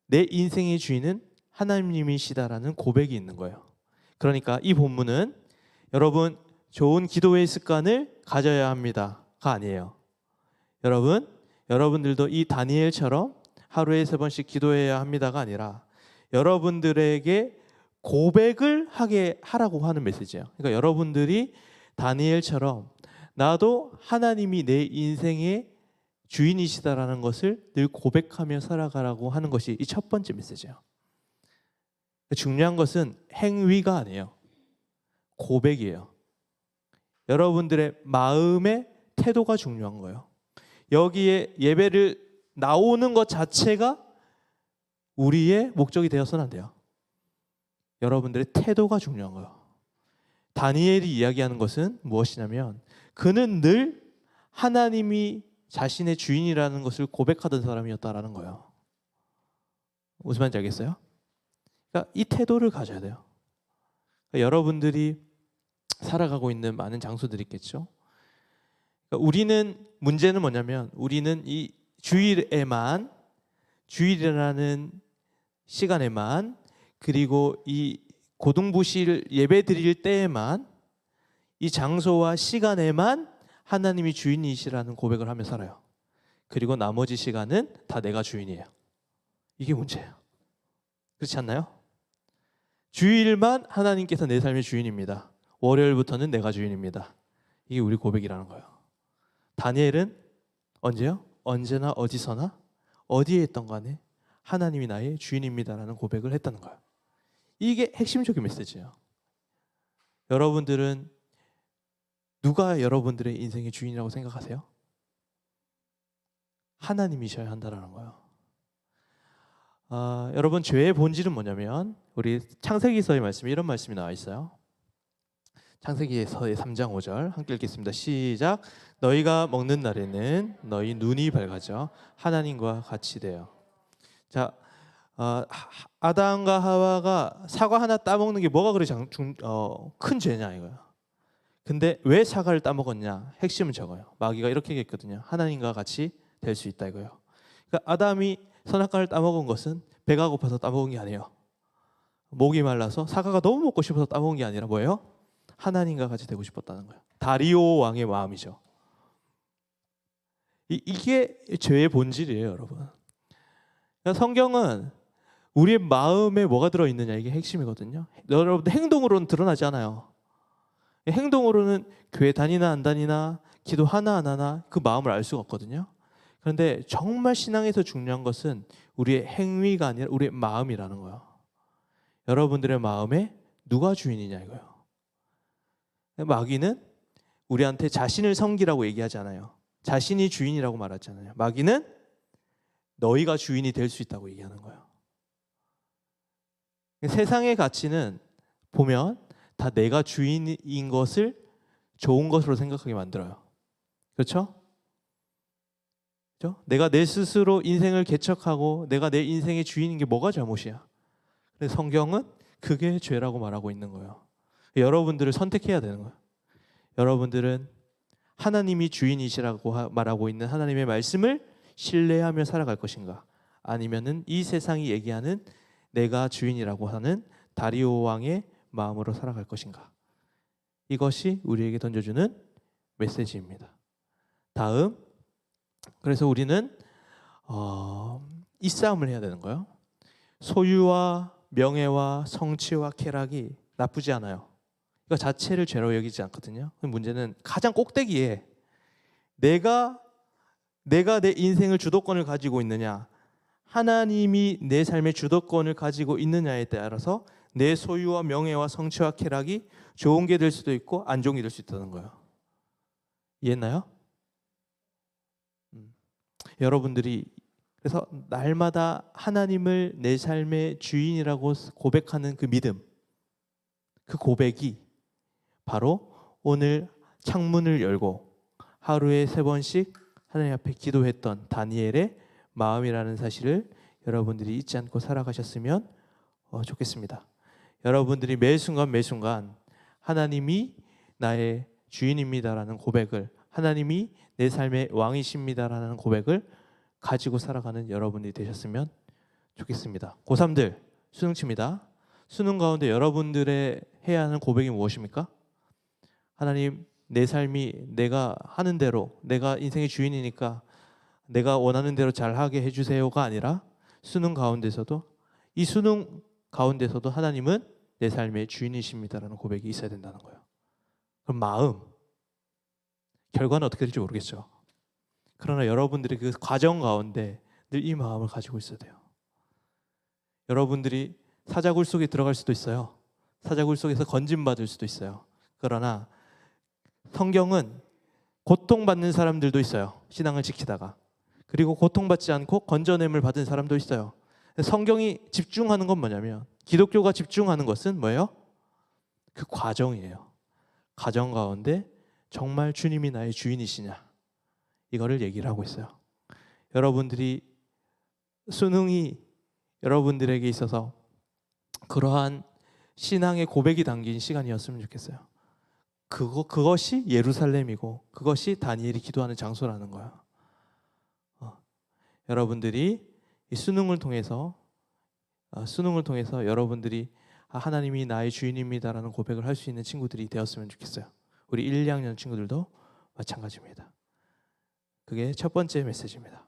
내 인생의 주인은 하나님이시다라는 고백이 있는 거예요. 그러니까 이 본문은 여러분 좋은 기도의 습관을 가져야 합니다가 아니에요. 여러분들도 이 다니엘처럼 하루에 3번씩 기도해야 합니다가 아니라 여러분들에게 고백을 하라고 하는 메시지예요. 그러니까 여러분들이 다니엘처럼 나도 하나님이 내 인생의 주인이시다라는 것을 늘 고백하며 살아가라고 하는 것이 이 첫 번째 메시지예요. 중요한 것은 행위가 아니에요. 고백이에요. 여러분들의 마음의 태도가 중요한 거예요. 여기에 예배를 나오는 것 자체가 우리의 목적이 되어서는 안 돼요. 여러분들의 태도가 중요한 거예요. 다니엘이 이야기하는 것은 무엇이냐면 그는 늘 하나님이 자신의 주인이라는 것을 고백하던 사람이었다라는 거예요. 무슨 말인지 알겠어요? 그러니까 이 태도를 가져야 돼요. 그러니까 여러분들이 살아가고 있는 많은 장소들이 있겠죠. 그러니까 문제는 뭐냐면 우리는 이 주일이라는 시간에만, 그리고 이 고등부실 예배 드릴 때에만, 이 장소와 시간에만 하나님이 주인이시라는 고백을 하며 살아요. 그리고 나머지 시간은 다 내가 주인이에요. 이게 문제예요. 그렇지 않나요? 주일만 하나님께서 내 삶의 주인입니다. 월요일부터는 내가 주인입니다. 이게 우리 고백이라는 거예요. 다니엘은 언제요? 언제나 어디서나 어디에 있던 간에 하나님이 나의 주인입니다라는 고백을 했다는 거예요. 이게 핵심적인 메시지예요. 여러분들은 누가 여러분들의 인생의 주인이라고 생각하세요? 하나님이셔야 한다는 거예요. 여러분, 죄의 본질은 뭐냐면 우리 창세기서의 말씀에 이런 말씀이 나와 있어요. 창세기서의 3장 5절 함께 읽겠습니다. 시작. 너희가 먹는 날에는 너희 눈이 밝아져 하나님과 같이 되어. 자, 아담과 하와가 사과 하나 따먹는 게 뭐가 그리 큰 죄냐 이거예요. 근데 왜 사과를 따먹었냐? 핵심은 저거예요. 마귀가 이렇게 얘기했거든요. 하나님과 같이 될 수 있다 이거예요. 그러니까 아담이 선악과를 따먹은 것은 배가 고파서 따먹은 게 아니에요. 목이 말라서 사과가 너무 먹고 싶어서 따먹은 게 아니라 뭐예요? 하나님과 같이 되고 싶었다는 거예요. 다리오 왕의 마음이죠. 이게 죄의 본질이에요, 여러분. 그러니까 성경은 우리의 마음에 뭐가 들어있느냐 이게 핵심이거든요. 여러분들 행동으로는 드러나지 않아요. 행동으로는 교회 다니나 안 다니나 기도 하나 안 하나 그 마음을 알 수가 없거든요. 그런데 정말 신앙에서 중요한 것은 우리의 행위가 아니라 우리의 마음이라는 거예요. 여러분들의 마음에 누가 주인이냐 이거예요. 마귀는 우리한테 자신을 섬기라고 얘기하지 않아요. 자신이 주인이라고 말하잖아요. 마귀는 너희가 주인이 될 수 있다고 얘기하는 거예요. 세상의 가치는 보면 다 내가 주인인 것을 좋은 것으로 생각하게 만들어요. 그렇죠? 그렇죠? 내가 내 스스로 인생을 개척하고 내가 내 인생의 주인인 게 뭐가 잘못이야? 근데 성경은 그게 죄라고 말하고 있는 거예요. 여러분들을 선택해야 되는 거예요. 여러분들은 하나님이 주인이시라고 말하고 있는 하나님의 말씀을 신뢰하며 살아갈 것인가? 아니면은 이 세상이 얘기하는 내가 주인이라고 하는 다리오 왕의 마음으로 살아갈 것인가? 이것이 우리에게 던져주는 메시지입니다. 다음, 그래서 우리는 이 싸움을 해야 되는 거예요. 소유와 명예와 성취와 쾌락이 나쁘지 않아요. 이거 자체를 죄로 여기지 않거든요. 문제는 가장 꼭대기에 내가 내 인생을 주도권을 가지고 있느냐, 하나님이 내 삶의 주도권을 가지고 있느냐에 따라서 내 소유와 명예와 성취와 쾌락이 좋은 게 될 수도 있고 안 좋은 게 될 수 있다는 거예요. 이해했나요? 여러분들이 그래서 날마다 하나님을 내 삶의 주인이라고 고백하는 그 믿음, 그 고백이 바로 오늘 창문을 열고 하루에 3번씩 하나님 앞에 기도했던 다니엘의 마음이라는 사실을 여러분들이 잊지 않고 살아가셨으면 좋겠습니다. 여러분들이 매 순간 하나님이 나의 주인입니다라는 고백을, 하나님이 내 삶의 왕이십니다라는 고백을 가지고 살아가는 여러분들이 되셨으면 좋겠습니다. 고3들 수능치입니다. 수능 가운데 여러분들의 해야 하는 고백이 무엇입니까? 하나님, 내 삶이 내가 하는 대로, 내가 인생의 주인이니까 내가 원하는 대로 잘하게 해주세요가 아니라 수능 가운데서도, 이 수능 가운데서도 하나님은 내 삶의 주인이십니다라는 고백이 있어야 된다는 거예요. 그럼 마음, 결과는 어떻게 될지 모르겠죠. 그러나 여러분들이 그 과정 가운데 늘 이 마음을 가지고 있어야 돼요. 여러분들이 사자굴 속에 들어갈 수도 있어요. 사자굴 속에서 건짐받을 수도 있어요. 그러나 성경은 고통받는 사람들도 있어요. 신앙을 지키다가. 그리고 고통받지 않고 건져냄을 받은 사람도 있어요. 성경이 집중하는 건 뭐냐면, 기독교가 집중하는 것은 뭐예요? 그 과정이에요. 과정 가운데 정말 주님이 나의 주인이시냐, 이거를 얘기를 하고 있어요. 여러분들이 수능이 여러분들에게 있어서 그러한 신앙의 고백이 담긴 시간이었으면 좋겠어요. 그것이 예루살렘이고 그것이 다니엘이 기도하는 장소라는 거예요. 여러분들이 이 수능을 통해서 여러분들이 하나님이 나의 주인입니다라는 고백을 할 수 있는 친구들이 되었으면 좋겠어요. 우리 1, 2학년 친구들도 마찬가지입니다. 그게 첫 번째 메시지입니다.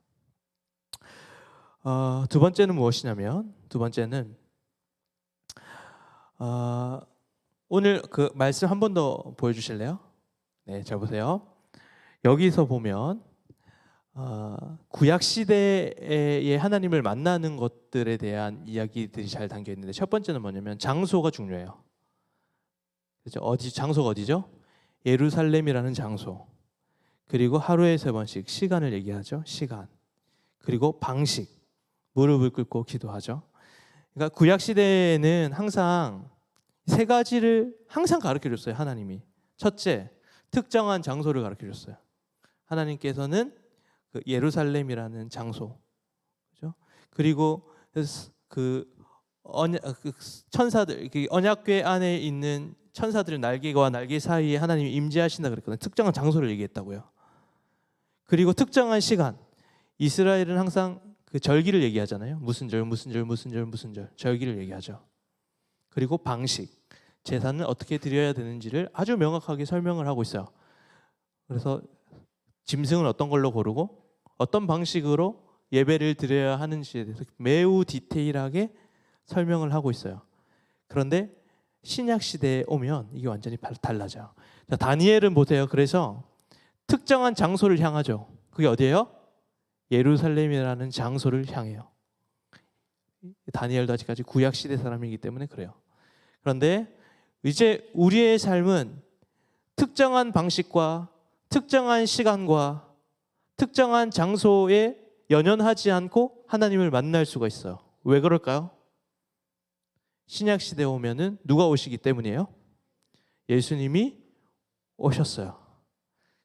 두 번째는 무엇이냐면, 두 번째는 오늘 그 말씀 한 번 더 보여주실래요? 네, 잘 보세요. 여기서 보면 구약 시대의 하나님을 만나는 것들에 대한 이야기들이 잘 담겨 있는데, 첫 번째는 뭐냐면 장소가 중요해요. 그렇죠? 장소가 어디죠? 예루살렘이라는 장소. 그리고 하루에 3번씩 시간을 얘기하죠. 시간. 그리고 방식. 무릎을 꿇고 기도하죠. 그러니까 구약 시대에는 항상 3가지를 항상 가르쳐 줬어요. 하나님이. 첫째, 특정한 장소를 가르쳐 줬어요. 하나님께서는 그 예루살렘이라는 장소, 그렇죠? 그리고 천사들, 언약궤 안에 있는 천사들의 날개와 날개 사이에 하나님이 임재하신다 그랬거든요. 특정한 장소를 얘기했다고요. 그리고 특정한 시간, 이스라엘은 항상 그 절기를 얘기하잖아요. 무슨 절, 절기를 얘기하죠. 그리고 방식, 제사는 어떻게 드려야 되는지를 아주 명확하게 설명을 하고 있어요. 그래서 짐승은 어떤 걸로 고르고 어떤 방식으로 예배를 드려야 하는지에 대해서 매우 디테일하게 설명을 하고 있어요. 그런데 신약 시대에 오면 이게 완전히 달라져요. 자, 다니엘은 보세요. 그래서 특정한 장소를 향하죠. 그게 어디예요? 예루살렘이라는 장소를 향해요. 다니엘도 아직까지 구약 시대 사람이기 때문에 그래요. 그런데 이제 우리의 삶은 특정한 방식과 특정한 시간과 특정한 장소에 연연하지 않고 하나님을 만날 수가 있어요. 왜 그럴까요? 신약 시대에 오면은 누가 오시기 때문이에요? 예수님이 오셨어요.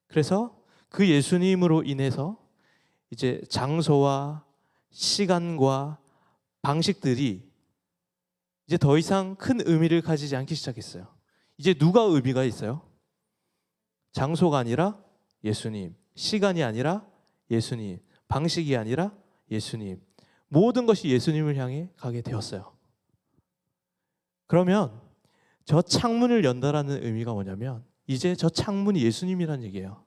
그래서 그 예수님으로 인해서 이제 장소와 시간과 방식들이 이제 더 이상 큰 의미를 가지지 않기 시작했어요. 이제 누가 의미가 있어요? 장소가 아니라 예수님, 시간이 아니라 예수님, 방식이 아니라 예수님, 모든 것이 예수님을 향해 가게 되었어요. 그러면 저 창문을 연다라는 의미가 뭐냐면 이제 저 창문이 예수님이라는 얘기예요.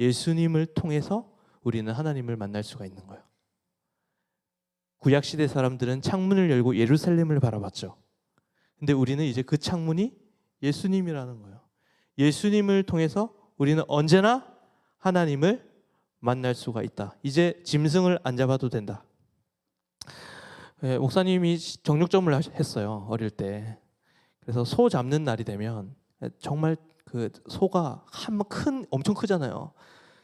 예수님을 통해서 우리는 하나님을 만날 수가 있는 거예요. 구약시대 사람들은 창문을 열고 예루살렘을 바라봤죠. 근데 우리는 이제 그 창문이 예수님이라는 거예요. 예수님을 통해서 우리는 언제나 하나님을 만날 수가 있다. 이제 짐승을 안 잡아도 된다. 목사님이 정육점을 했어요. 어릴 때. 그래서 소 잡는 날이 되면 정말 그 소가 엄청 크잖아요.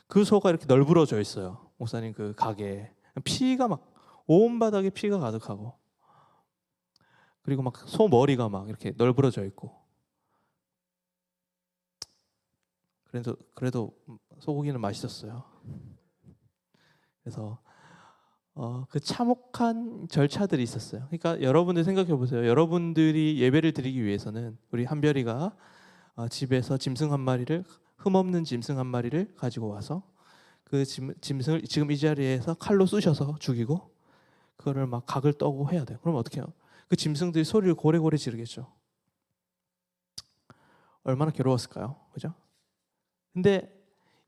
그 소가 이렇게 널브러져 있어요. 목사님 그 가게에. 피가 막 온 바닥에 피가 가득하고, 그리고 막 소 머리가 막 이렇게 널브러져 있고. 그래도 소고기는 맛있었어요. 그래서 그 참혹한 절차들이 있었어요. 그러니까 여러분들 생각해 보세요. 여러분들이 예배를 드리기 위해서는 우리 한별이가 집에서 흠없는 짐승 한 마리를 가지고 와서 그 짐승을 지금 이 자리에서 칼로 쑤셔서 죽이고 그거를 막 각을 떠고 해야 돼요. 그럼 어떻게 해요? 그 짐승들이 소리를 고래고래 지르겠죠. 얼마나 괴로웠을까요? 그죠? 근데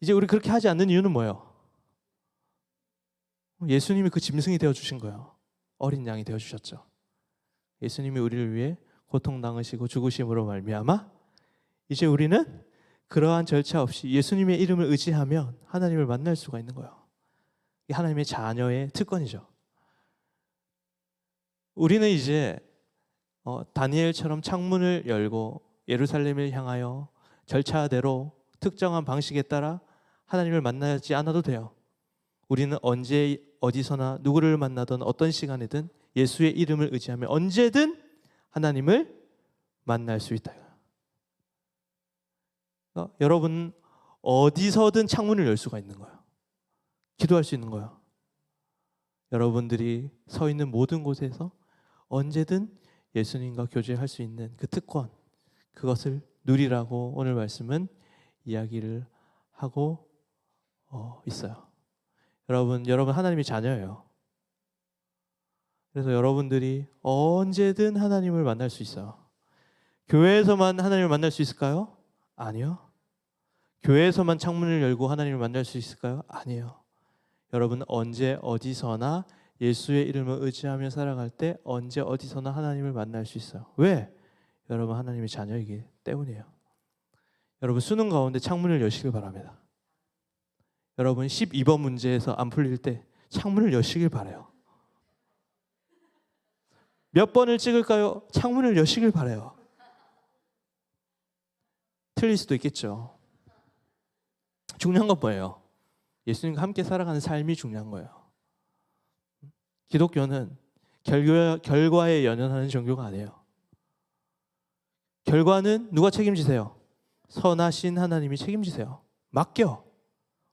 이제 우리 그렇게 하지 않는 이유는 뭐예요? 예수님이 그 짐승이 되어주신 거예요. 어린 양이 되어주셨죠. 예수님이 우리를 위해 고통당하시고 죽으심으로 말미암아 이제 우리는 그러한 절차 없이 예수님의 이름을 의지하면 하나님을 만날 수가 있는 거예요. 이게 하나님의 자녀의 특권이죠. 우리는 이제 다니엘처럼 창문을 열고 예루살렘을 향하여 절차대로 특정한 방식에 따라 하나님을 만나지 않아도 돼요. 우리는 언제 어디서나 누구를 만나든 어떤 시간에든 예수의 이름을 의지하며 언제든 하나님을 만날 수 있다. 여러분 어디서든 창문을 열 수가 있는 거예요. 기도할 수 있는 거예요. 여러분들이 서 있는 모든 곳에서 언제든 예수님과 교제할 수 있는 그 특권, 그것을 누리라고 오늘 말씀은 이야기를 하고 있어요. 여러분 하나님의 자녀예요. 그래서 여러분들이 언제든 하나님을 만날 수 있어요. 교회에서만 하나님을 만날 수 있을까요? 아니요. 교회에서만 창문을 열고 하나님을 만날 수 있을까요? 아니요. 여러분 언제 어디서나 예수의 이름을 의지하며 살아갈 때 언제 어디서나 하나님을 만날 수 있어요. 왜? 여러분 하나님의 자녀이기 때문이에요. 여러분 수능 가운데 창문을 여시길 바랍니다. 여러분 12번 문제에서 안 풀릴 때 창문을 여시길 바라요. 몇 번을 찍을까요? 창문을 여시길 바라요. 틀릴 수도 있겠죠. 중요한 건 뭐예요? 예수님과 함께 살아가는 삶이 중요한 거예요. 기독교는 결과에 연연하는 종교가 아니에요. 결과는 누가 책임지세요? 선하신 하나님이 책임지세요. 맡겨.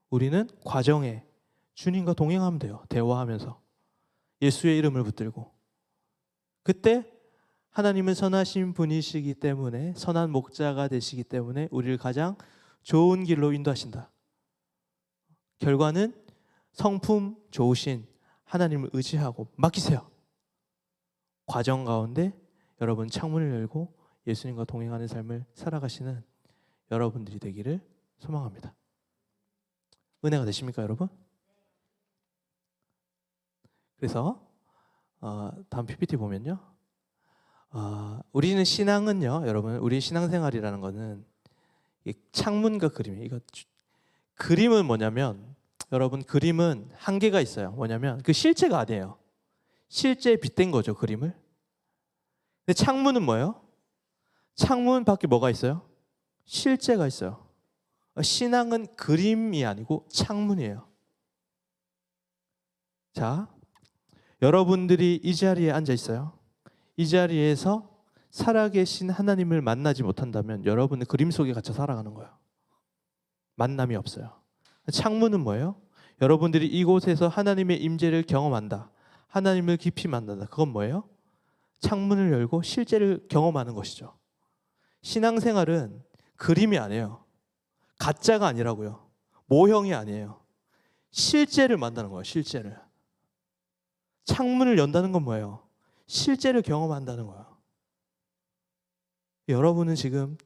우리는 과정에 주님과 동행하면 돼요. 대화하면서 예수의 이름을 붙들고. 그때 하나님은 선하신 분이시기 때문에 선한 목자가 되시기 때문에 우리를 가장 좋은 길로 인도하신다. 결과는 성품 좋으신 하나님을 의지하고 맡기세요. 과정 가운데 여러분 창문을 열고 예수님과 동행하는 삶을 살아가시는 여러분들이 되기를 소망합니다. 은혜가 되십니까, 여러분? 그래서 다음 PPT 보면요, 우리는 신앙은요, 여러분, 우리 신앙생활이라는 거는 창문과 그림이에요. 이거 그림은 뭐냐면, 여러분 그림은 한계가 있어요. 뭐냐면 그 실제가 아니에요. 실제에 빗댄 거죠, 그림을. 근데 창문은 뭐예요? 창문 밖에 뭐가 있어요? 실제가 있어요. 신앙은 그림이 아니고 창문이에요. 자, 여러분들이 이 자리에 앉아 있어요. 이 자리에서 살아계신 하나님을 만나지 못한다면 여러분은 그림 속에 갇혀 살아가는 거예요. 만남이 없어요. 창문은 뭐예요? 여러분들이 이곳에서 하나님의 임재를 경험한다. 하나님을 깊이 만난다. 그건 뭐예요? 창문을 열고 실제를 경험하는 것이죠. 신앙생활은 그림이 아니에요. 가짜가 아니라고요. 모형이 아니에요. 실제를 만나는 거예요. 실제를. 창문을 연다는 건 뭐예요? 실제를 경험한다는 거예요. 여러분은 지금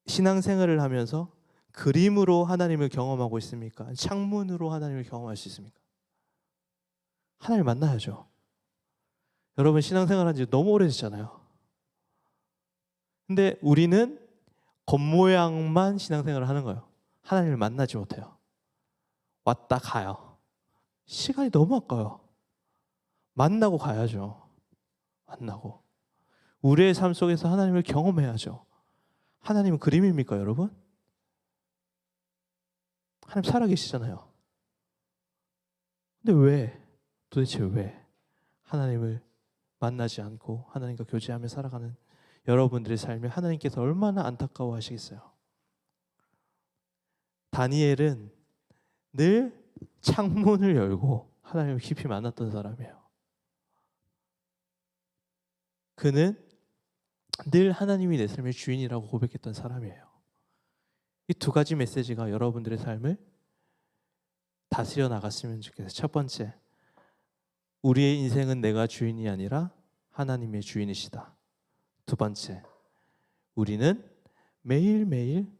신앙생활을 하면서 그림으로 하나님을 경험하고 있습니까? 창문으로 하나님을 경험할 수 있습니까? 하나님을 만나야죠. 여러분 신앙생활 한 지 너무 오래됐잖아요. 근데 우리는 겉모양만 신앙생활을 하는 거예요. 하나님을 만나지 못해요. 왔다 가요. 시간이 너무 아까워요. 만나고 가야죠. 만나고. 우리의 삶 속에서 하나님을 경험해야죠. 하나님은 그림입니까, 여러분? 하나님 살아계시잖아요. 근데 왜? 도대체 왜 하나님을 만나지 않고 하나님과 교제하며 살아가는 여러분들의 삶에 하나님께서 얼마나 안타까워 하시겠어요? 다니엘은 늘 창문을 열고 하나님을 깊이 만났던 사람이에요. 그는 늘 하나님이 내 삶의 주인이라고 고백했던 사람이에요. 이 두 가지 메시지가 여러분들의 삶을 다스려 나갔으면 좋겠어요. 첫 번째, 우리의 인생은 내가 주인이 아니라 하나님의 주인이시다. 두 번째, 우리는 매일매일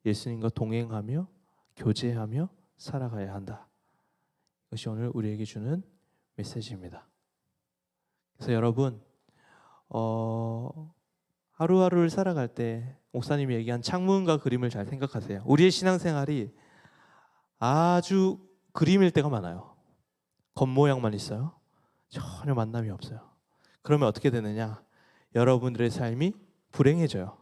예수님과 동행하며 교제하며 살아가야 한다. 이것이 오늘 우리에게 주는 메시지입니다. 그래서 여러분 하루하루를 살아갈 때 목사님이 얘기한 창문과 그림을 잘 생각하세요. 우리의 신앙생활이 아주 그림일 때가 많아요. 겉모양만 있어요. 전혀 만남이 없어요. 그러면 어떻게 되느냐? 여러분들의 삶이 불행해져요.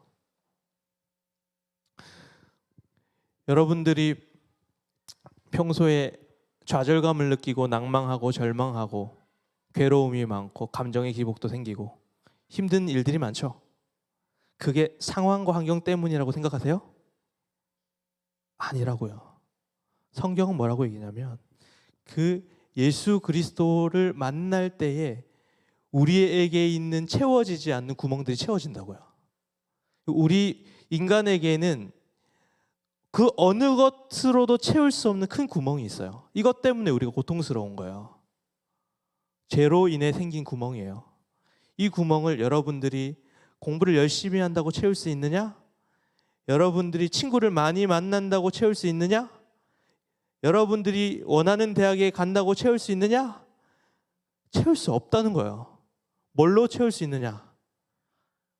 여러분들이 평소에 좌절감을 느끼고 낭망하고 절망하고 괴로움이 많고 감정의 기복도 생기고 힘든 일들이 많죠. 그게 상황과 환경 때문이라고 생각하세요? 아니라고요. 성경은 뭐라고 얘기냐면 그 예수 그리스도를 만날 때에 우리에게 있는 채워지지 않는 구멍들이 채워진다고요. 우리 인간에게는 그 어느 것으로도 채울 수 없는 큰 구멍이 있어요. 이것 때문에 우리가 고통스러운 거예요. 죄로 인해 생긴 구멍이에요. 이 구멍을 여러분들이 공부를 열심히 한다고 채울 수 있느냐? 여러분들이 친구를 많이 만난다고 채울 수 있느냐? 여러분들이 원하는 대학에 간다고 채울 수 있느냐? 채울 수 없다는 거예요. 뭘로 채울 수 있느냐?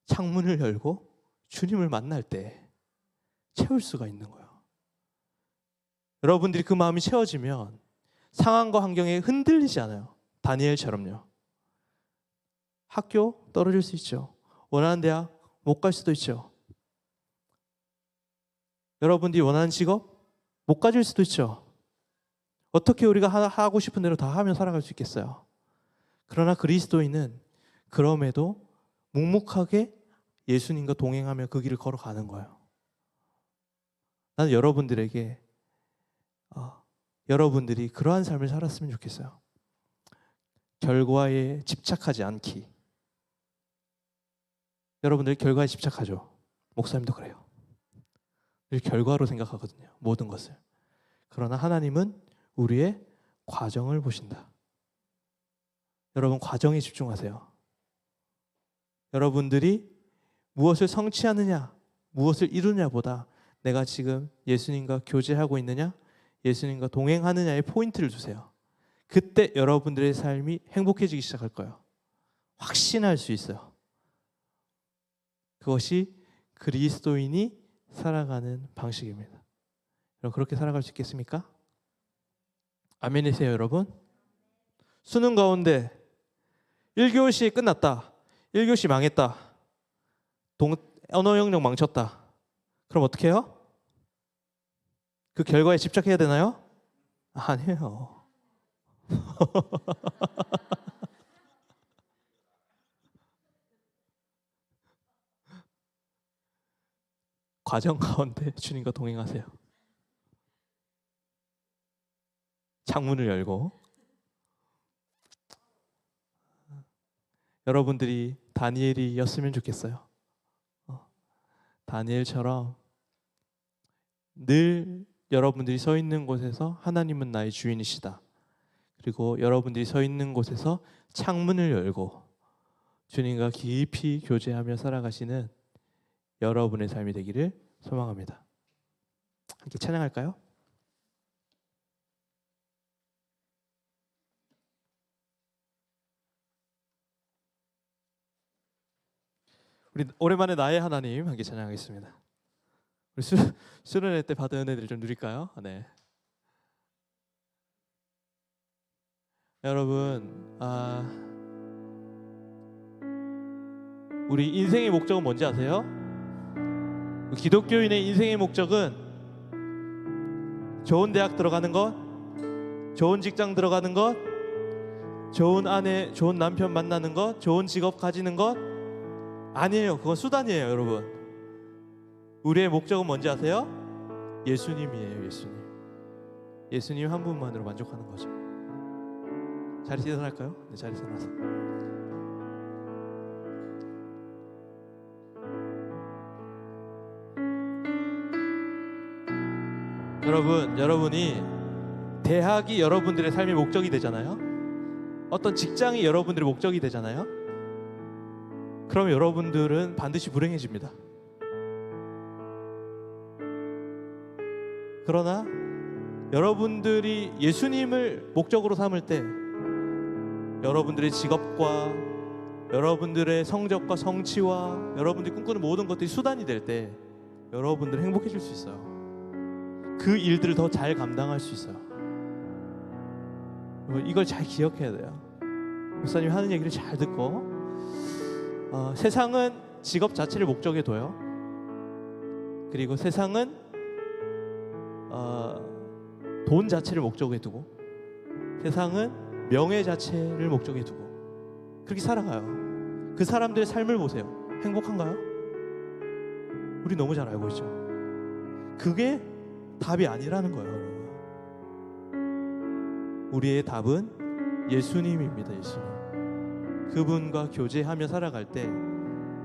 창문을 열고 주님을 만날 때 채울 수가 있는 거예요. 여러분들이 그 마음이 채워지면 상황과 환경에 흔들리지 않아요. 다니엘처럼요. 학교 떨어질 수 있죠. 원하는 대학 못 갈 수도 있죠. 여러분들이 원하는 직업 못 가질 수도 있죠. 어떻게 우리가 하고 싶은 대로 다 하며 살아갈 수 있겠어요? 그러나 그리스도인은 그럼에도 묵묵하게 예수님과 동행하며 그 길을 걸어가는 거예요. 나는 여러분들에게 여러분들이 그러한 삶을 살았으면 좋겠어요. 결과에 집착하지 않기. 여러분들 결과에 집착하죠. 목사님도 그래요. 늘 결과로 생각하거든요. 모든 것을. 그러나 하나님은 우리의 과정을 보신다. 여러분 과정에 집중하세요. 여러분들이 무엇을 성취하느냐, 무엇을 이루느냐보다 내가 지금 예수님과 교제하고 있느냐, 예수님과 동행하느냐에 포인트를 주세요. 그때 여러분들의 삶이 행복해지기 시작할 거예요. 확신할 수 있어요. 그것이 그리스도인이 살아가는 방식입니다. 여러분 그렇게 살아갈 수 있겠습니까? 아멘이세요, 여러분? 수능 가운데 1교시 끝났다. 1교시 망했다. 언어 영역 망쳤다. 그럼 어떻게 해요? 그 결과에 집착해야 되나요? 아니에요. 과정 가운데 주님과 동행하세요. 창문을 열고 여러분들이 다니엘이었으면 좋겠어요. 다니엘처럼 늘 여러분들이 서 있는 곳에서 하나님은 나의 주인이시다. 그리고 여러분들이 서 있는 곳에서 창문을 열고 주님과 깊이 교제하며 살아가시는 여러분의 삶이 되기를 소망합니다. 함께 찬양할까요? 우리 오랜만에 나의 하나님 함께 찬양하겠습니다. 우리 수련회 때 받은 은혜들 좀 누릴까요? 네. 여러분, 우리 인생의 목적은 뭔지 아세요? 기독교인의 인생의 목적은 좋은 대학 들어가는 것, 좋은 직장 들어가는 것, 좋은 아내, 좋은 남편 만나는 것, 좋은 직업 가지는 것 아니에요. 그건 수단이에요, 여러분. 우리의 목적은 뭔지 아세요? 예수님이에요. 예수님 한 분만으로 만족하는 거죠. 자리에서 일어날까요? 네, 자리에서 일어나서. 여러분이 대학이 여러분들의 삶의 목적이 되잖아요. 어떤 직장이 여러분들의 목적이 되잖아요. 그럼 여러분들은 반드시 불행해집니다. 그러나 여러분들이 예수님을 목적으로 삼을 때 여러분들의 직업과 여러분들의 성적과 성취와 여러분들이 꿈꾸는 모든 것들이 수단이 될 때 여러분들은 행복해질 수 있어요. 그 일들을 더 잘 감당할 수 있어요. 이걸 잘 기억해야 돼요. 목사님 하는 얘기를 잘 듣고 세상은 직업 자체를 목적에 둬요. 그리고 세상은 돈 자체를 목적에 두고 세상은 명예 자체를 목적에 두고 그렇게 살아가요. 그 사람들의 삶을 보세요. 행복한가요? 우리 너무 잘 알고 있죠. 그게 답이 아니라는 거예요. 우리의 답은 예수님입니다. 예수님. 그분과 교제하며 살아갈 때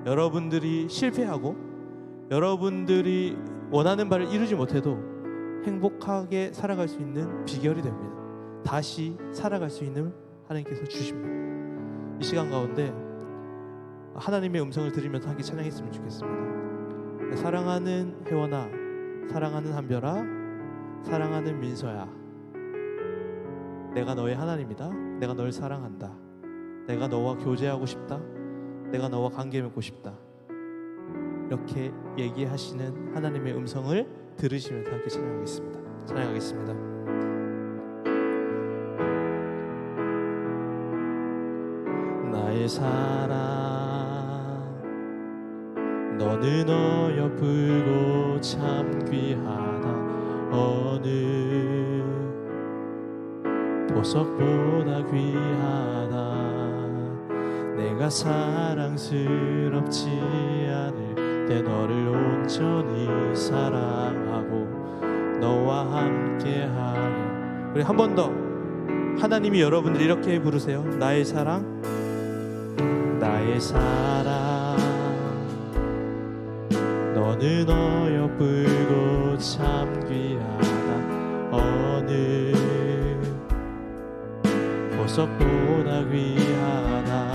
여러분들이 실패하고 여러분들이 원하는 바를 이루지 못해도 행복하게 살아갈 수 있는 비결이 됩니다. 다시 살아갈 수 있는 하나님께서 주십니다. 이 시간 가운데 하나님의 음성을 들으면서 함께 찬양했으면 좋겠습니다. 사랑하는 혜원아, 사랑하는 한별아, 사랑하는 민서야, 내가 너의 하나님이다. 내가 널 사랑한다. 내가 너와 교제하고 싶다. 내가 너와 관계 맺고 싶다. 이렇게 얘기하시는 하나님의 음성을 들으시면서 함께 찬양하겠습니다. 찬양하겠습니다. 나의 사랑, 너는 어여쁘고 참 귀하다. 어느 보석보다 귀하다. 내가 사랑스럽지 않을 때 너를 온전히 사랑하고 너와 함께하리. 우리 한 번 더 하나님이 여러분들 이렇게 부르세요. 나의 사랑, 나의 사랑, 너는 어여쁘고 참 귀하다. 어느 보석보다 귀하다.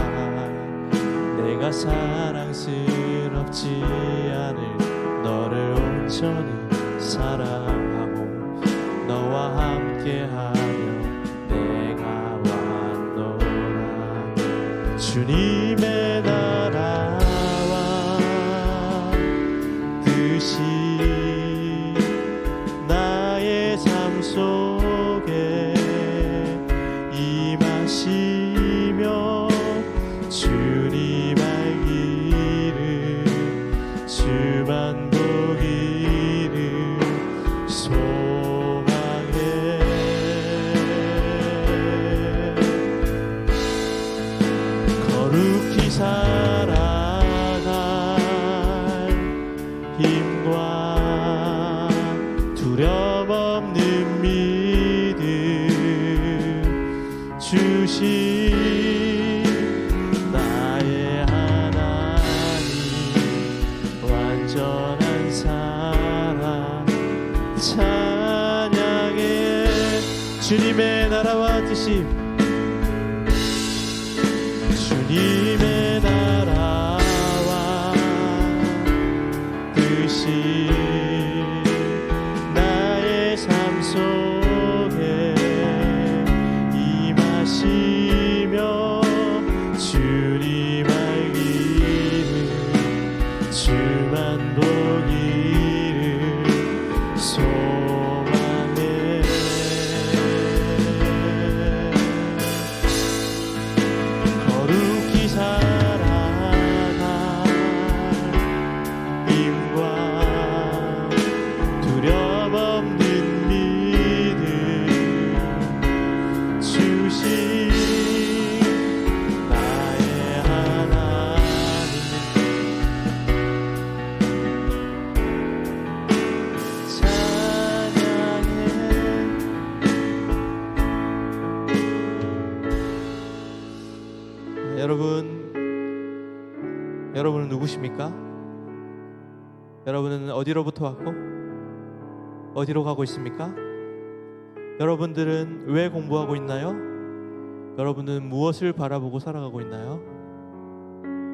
내가 사랑스럽지 않을 너를 온전히 사랑하고 너와 함께하며 내가 왔노라. 주님의 나라와 뜻이 나의 삶 속에 임하시며 주님 알기를 주만 보기를 소망해. 거룩히 살아갈 힘과 두려움 없는 믿음 주신 나의 하나님, 완전한 사랑 주님의 나라와 뜻이 주님의 나라와 뜻이 나의 삶 속에 임하시며 주님 알기를 주만 보기를 소망해 거룩히 살아갈 힘과 두려움 없는 믿음 주신 나의 하나님 찬양해. 여러분은 누구십니까? 여러분은 어디로부터 왔고 어디로 가고 있습니까? 여러분들은 왜 공부하고 있나요? 여러분은 무엇을 바라보고 살아가고 있나요?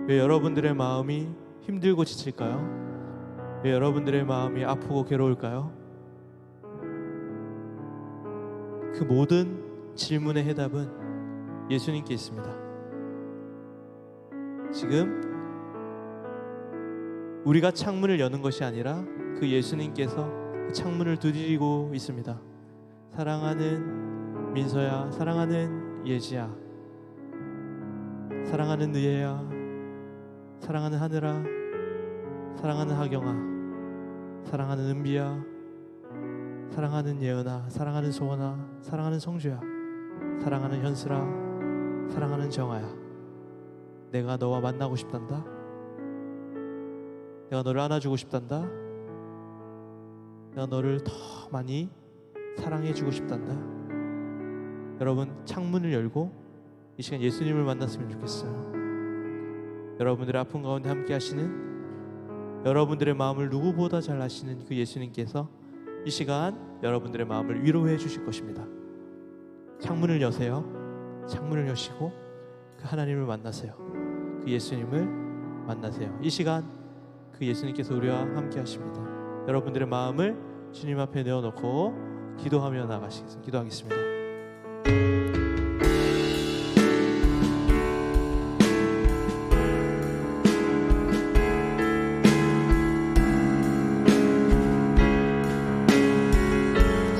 왜 여러분들의 마음이 힘들고 지칠까요? 왜 여러분들의 마음이 아프고 괴로울까요? 그 모든 질문의 해답은 예수님께 있습니다. 지금 우리가 창문을 여는 것이 아니라 그 예수님께서 그 창문을 두드리고 있습니다. 사랑하는 민서야, 사랑하는 예지야, 사랑하는 느예야, 사랑하는 하늘아, 사랑하는 하경아, 사랑하는 은비야, 사랑하는 예은아, 사랑하는 소원아, 사랑하는 성주야, 사랑하는 현슬아, 사랑하는 정아야, 내가 너와 만나고 싶단다. 내가 너를 안아주고 싶단다. 내가 너를 더 많이 사랑해주고 싶단다. 여러분, 창문을 열고 이 시간 예수님을 만났으면 좋겠어요. 여러분들의 아픔 가운데 함께 하시는, 여러분들의 마음을 누구보다 잘 아시는 그 예수님께서 이 시간 여러분들의 마음을 위로해 주실 것입니다. 창문을 여세요. 창문을 여시고 그 하나님을 만나세요. 그 예수님을 만나세요. 이 시간 그 예수님께서 우리와 함께 하십니다. 여러분들의 마음을 주님 앞에 내어놓고 기도하며 나가시겠습니다. 기도하겠습니다.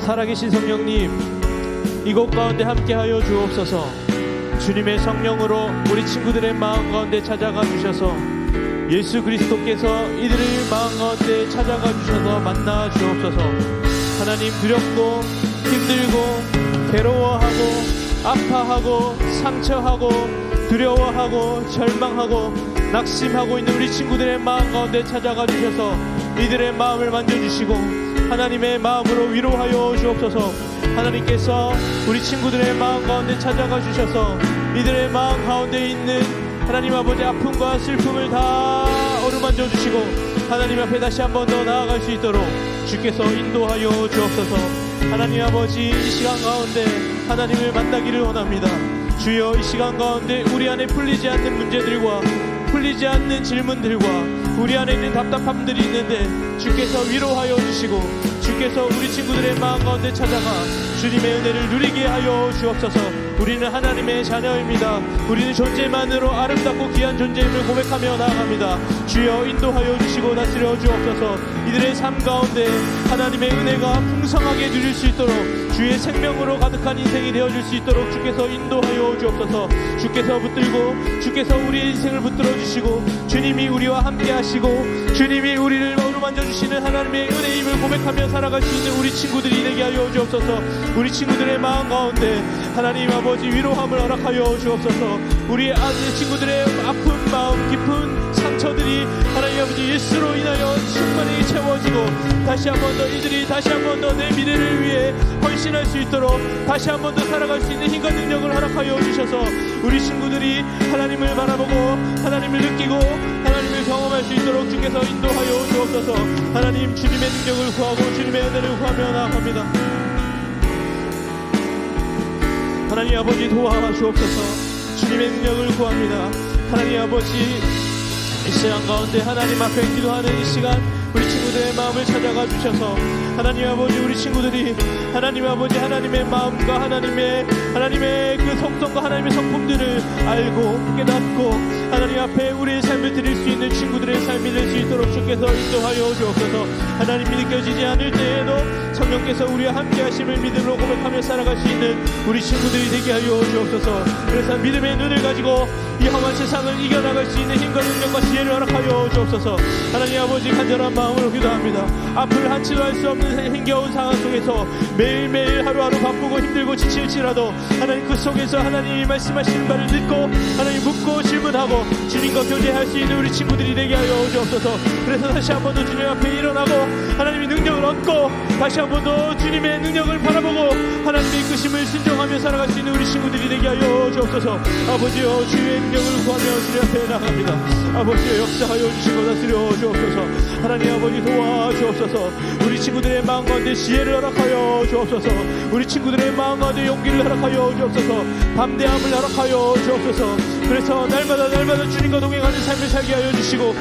살아계신 성령님, 이곳 가운데 함께하여 주옵소서. 주님의 성령으로 우리 친구들의 마음 가운데 찾아가 주셔서 예수 그리스도께서 이들의 마음 가운데 찾아가 주셔서 만나 주옵소서. 하나님, 두렵고 힘들고 괴로워하고 아파하고 상처하고 두려워하고 절망하고 낙심하고 있는 우리 친구들의 마음 가운데 찾아가 주셔서 이들의 마음을 만져주시고 하나님의 마음으로 위로하여 주옵소서. 하나님께서 우리 친구들의 마음 가운데 찾아가 주셔서 이들의 마음 가운데 있는 하나님 아버지 아픔과 슬픔을 다 어루만져 주시고 하나님 앞에 다시 한 번 더 나아갈 수 있도록 주께서 인도하여 주옵소서. 하나님 아버지, 이 시간 가운데 하나님을 만나기를 원합니다. 주여, 이 시간 가운데 우리 안에 풀리지 않는 문제들과 풀리지 않는 질문들과 우리 안에 있는 답답함들이 있는데 주께서 위로하여 주시고 주께서 우리 친구들의 마음 가운데 찾아가 주님의 은혜를 누리게 하여 주옵소서. 우리는 하나님의 자녀입니다. 우리는 존재만으로 아름답고 귀한 존재임을 고백하며 나아갑니다. 주여, 인도하여 주시고 다스려 주옵소서. 이들의 삶 가운데 하나님의 은혜가 풍성하게 누릴 수 있도록 주의 생명으로 가득한 인생이 되어줄 수 있도록 주께서 인도하여 주옵소서. 주께서 붙들고 주께서 우리의 인생을 붙들어 주시고 주님이 우리와 함께 하시고 주님이 우리를 어루만져 주시는 하나님의 은혜임을 고백하며 살아갈 수 있는 우리 친구들이 되게 하여 주옵소서. 우리 친구들의 마음 가운데 하나님 아버지 위로함을 허락하여 주옵소서. 우리 아들 친구들의 아픈 마음, 깊은 상처들이 하나님 아버지 예수로 인하여 충만히 채워지고 다시 한 번 더 이들이 다시 한 번 더 내 미래를 위해 헌신할 수 있도록 다시 한 번 더 살아갈 수 있는 힘과 능력을 허락하여 주셔서 우리 친구들이 하나님을 바라보고 하나님을 느끼고 하나님을 경험할 수 있도록 주께서 인도하여 주옵소서. 하나님, 주님의 능력을 구하고 주님의 은혜를 구하며 나아갑니다. 하나님 아버지 도와주옵소서. 주님의 능력을 구합니다. 하나님 아버지, 이 시간 가운데 하나님 앞에 기도하는 이 시간 우리 친구들의 마음을 찾아가 주셔서 하나님 아버지, 우리 친구들이 하나님 아버지 하나님의 마음과 하나님의 그 속성과 하나님의 성품들을 알고 깨닫고 하나님 앞에 우리의 삶을 드릴 수 있는 친구들의 삶이 될 수 있도록 주께서 인도하여 주옵소서. 하나님이 느껴지지 않을 때에도 성령께서 우리와 함께 하심을 믿음으로 고백하며 살아갈 수 있는 우리 친구들이 되게 하여 주옵소서. 그래서 믿음의 눈을 가지고 이 험한 세상을 이겨나갈 수 있는 힘과 능력과 지혜를 허락하여 주옵소서. 하나님 아버지, 간절한 마음으로 기도합니다. 앞을 한치도 할 수 없는 힘겨운 상황 속에서 매일매일 하루하루 바쁘고 힘들고 지칠지라도 하나님 그 속에서 하나님이 말씀하시는 바를 듣고 하나님 묻고 질문하고 주님과 교제할 수 있는 우리 친구들이 되게 하여 주옵소서. 그래서 다시 한 번 더 주님 앞에 일어나고 하나님의 능력을 얻고 다시 한 번 더 주님의 능력을 바라보고 하나님의 이끄심을 순종하며 살아갈 수 있는 우리 친구들이 되게 하여 주옵소서. 아버지여, 주의 능력을 구하며 주님 앞에 나갑니다. 아버지여, 역사하여 주시고 다스려 주옵소서. 하나님 아버지, 도와주옵소서. 우리 친구들의 마음 가운데 지혜를 허락하여 주옵소서. 우리 친구들의 마음 가운데 용기를 허락하여 주옵소서. 담대함을 허락하여 주옵소서. 그래서 날마다 주님과 동행하는 삶을 살게 하여 주시고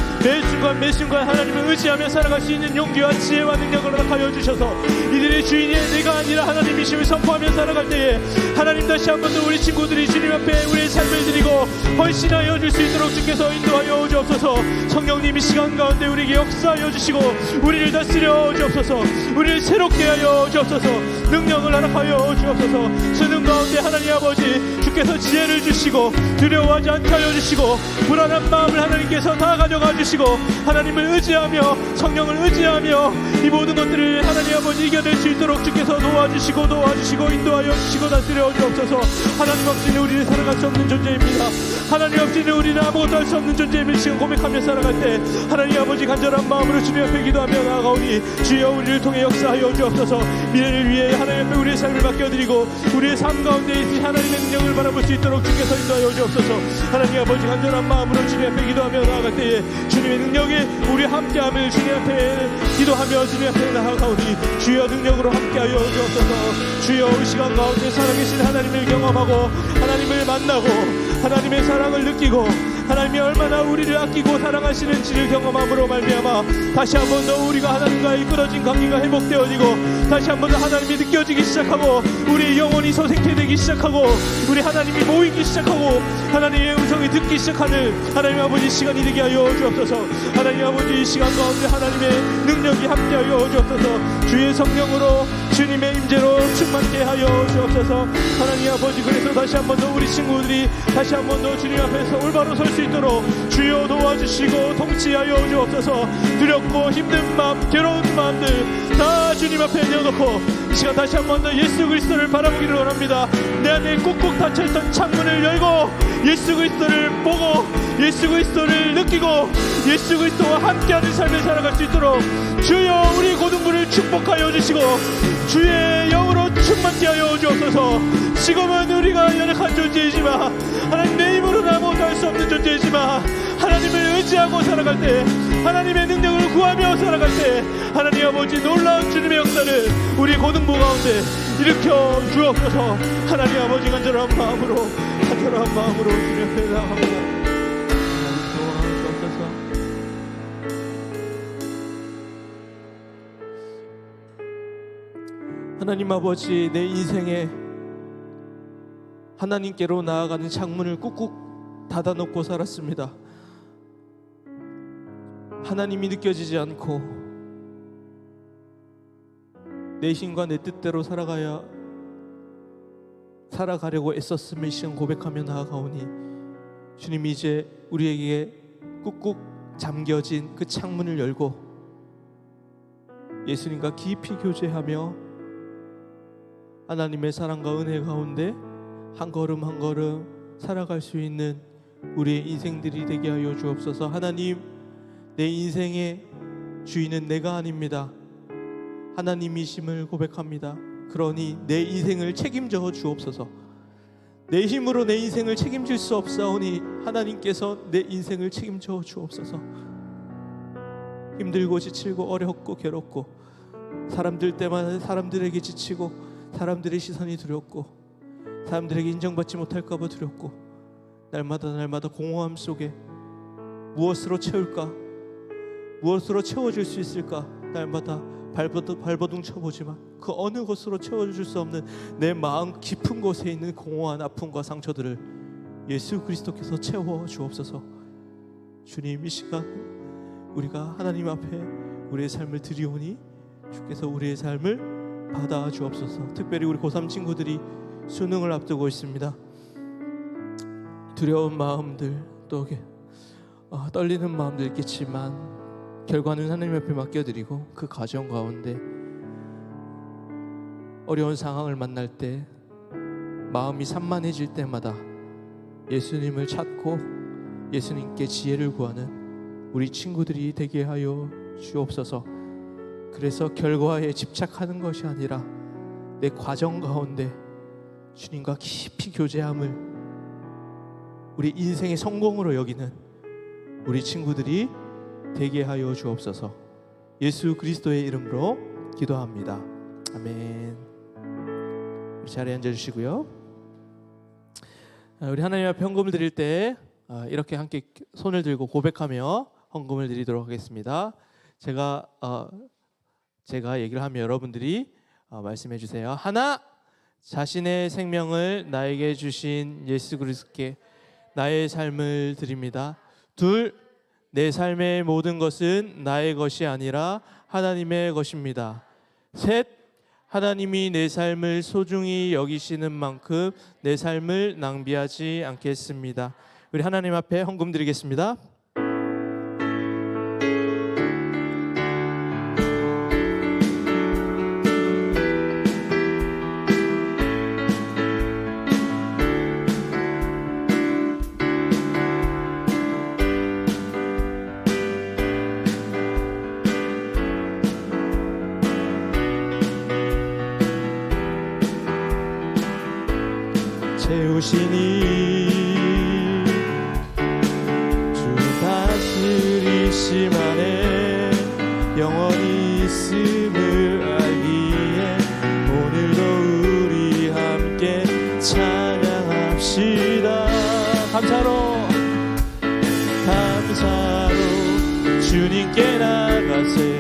매 순간 하나님을 의지하며 살아갈 수 있는 용기와 지혜와 능력을 허락하여 주셔서 이들의 주인이 내가 아니라 하나님이심을 선포하며 살아갈 때에 하나님, 다시 한 번 더 우리 친구들이 주님 앞에 우리의 삶을 드리고 헌신하여 줄 수 있도록 주께서 인도하여 주옵소서. 성령님이 시간 가운데 우리에게 역사하여 주시고 우리를 다스려 주옵소서. 우리를 새롭게 하여 주옵소서. 능력을 허락하여 주옵소서. 수능 가운데 하나님 아버지, 주께서 지혜를 주시고 두려워하지 않게 하여 주시고 불안한 마음을 하나님께서 다 가져가 주시고 하나님을 의지하며 성령을 의지하며 이 모든 것들을 하나님 아버지 이겨낼 수 있도록 주께서 도와주시고 인도하여 주시고 다스려 주옵소서. 하나님 없이는 우리는 살아갈 수 없는 존재입니다. 하나님 없이는 우리는 아무것도 할 수 없는 존재임을 지금 고백하며 살아갈 때 하나님 아버지, 간절한 마음으로 주님 앞에 기도하며 나아가오니 주여, 우리를 통해 역사하여 주옵소서. 미래를 위해 하나님 앞에 우리의 삶을 맡겨드리고 우리의 삶 가운데 있으신 하나님의 능력을 바라볼 수 있도록 주께서 인도하여 주옵소서. 하나님 아버지, 간절한 마음으로 주님 앞에 기도하며 나아갈 때에 주님의 능력이 우리 함께함을 주님 앞에 기도하며 주님 앞에 나아가오니 주여, 능력으로 함께하여 주옵소서. 주여, 이 시간 가운데 살아계신 하나님을 경험하고 하나님을 만나고 하나님의 사랑을 느끼고 하나님이 얼마나 우리를 아끼고 사랑하시는지를 경험함으로 말미암아 다시 한 번 더 우리가 하나님과의 끊어진 관계가 회복되어지고 다시 한 번 더 하나님이 느껴지기 시작하고 우리 영혼이 소생케 되기 시작하고 우리 하나님이 모이기 시작하고 하나님의 음성이 듣기 시작하는 하나님 아버지 시간이 되게 하여 주옵소서. 하나님 아버지, 이 시간 가운데 하나님의 능력이 함께하여 주옵소서. 주의 성령으로 주님의 임재로 충만케 하여 주옵소서. 하나님 아버지, 그래서 다시 한 번 더 우리 친구들이 다시 한 번 더 주님 앞에서 올바로 설 수 있도록 주여 도와주시고 통치하여 주옵소서. 두렵고 힘든 마음, 괴로운 마음들 다 주님 앞에 내어놓고 이 시간 다시 한 번 더 예수 그리스도를 바라보기를 원합니다. 내 안에 꾹꾹 닫혀있던 창문을 열고 예수 그리스도를 보고 예수 그리스도를 느끼고 예수 그리스도와 함께하는 삶을 살아갈 수 있도록 주여, 우리 고등부를 축복하여 주시고 주의 영으로 충만케 하여 주옵소서. 지금은 우리가 연약한 존재이지만 하나님, 내 힘으로는 아무것도 할 수 없는 존재이지만 하나님을 의지하고 살아갈 때 하나님의 능력을 구하며 살아갈 때 하나님 아버지, 놀라운 주님의 역사를 우리 고등부 가운데 일으켜 주옵소서. 하나님 아버지, 간절한 마음으로 주님 앞에 나아갑니다. 하나님 아버지, 내 인생에 하나님께로 나아가는 창문을 꾹꾹 닫아놓고 살았습니다. 하나님이 느껴지지 않고 내 힘과 내 뜻대로 살아가려고 애썼음을 시간 고백하며 나아가오니 주님이 이제 우리에게 꾹꾹 잠겨진 그 창문을 열고 예수님과 깊이 교제하며 하나님의 사랑과 은혜 가운데 한 걸음 한 걸음 살아갈 수 있는 우리의 인생들이 되게 하여 주옵소서. 하나님, 내 인생의 주인은 내가 아닙니다. 하나님이심을 고백합니다. 그러니 내 인생을 책임져 주옵소서. 내 힘으로 내 인생을 책임질 수 없사오니 하나님께서 내 인생을 책임져 주옵소서. 힘들고 지치고 어렵고 괴롭고 사람들 때마다 사람들에게 지치고 사람들의 시선이 두렵고 사람들에게 인정받지 못할까 봐 두렵고 날마다 공허함 속에 무엇으로 채울까? 무엇으로 채워줄 수 있을까? 날마다 발버둥 쳐보지만 그 어느 것으로 채워줄 수 없는 내 마음 깊은 곳에 있는 공허한 아픔과 상처들을 예수 그리스도께서 채워 주옵소서. 주님, 이 시간 우리가 하나님 앞에 우리의 삶을 드리오니 주께서 우리의 삶을 받아 주옵소서. 특별히 우리 고3 친구들이 수능을 앞두고 있습니다. 두려운 마음들 또 떨리는 마음도 있겠지만 결과는 하나님 앞에 맡겨드리고 그 과정 가운데 어려운 상황을 만날 때 마음이 산만해질 때마다 예수님을 찾고 예수님께 지혜를 구하는 우리 친구들이 되게 하여 주옵소서. 그래서 결과에 집착하는 것이 아니라 내 과정 가운데 주님과 깊이 교제함을 우리 인생의 성공으로 여기는 우리 친구들이 되게 하여 주옵소서. 예수 그리스도의 이름으로 기도합니다. 아멘. 우리 자리에 앉아주시고요. 우리 하나님 앞에 헌금을 드릴 때 이렇게 함께 손을 들고 고백하며 헌금을 드리도록 하겠습니다. 제가 얘기를 하면 여러분들이 말씀해 주세요. 하나, 자신의 생명을 나에게 주신 예수 그리스도께 나의 삶을 드립니다. 둘, 내 삶의 모든 것은 나의 것이 아니라 하나님의 것입니다. 셋, 하나님이 내 삶을 소중히 여기시는 만큼 내 삶을 낭비하지 않겠습니다. 우리 하나님 앞에 헌금 드리겠습니다. 채우시니 주 다스리심 안에 영원히 있음을 알기에 오늘도 우리 함께 찬양합시다. 감사로 주님께 나가세.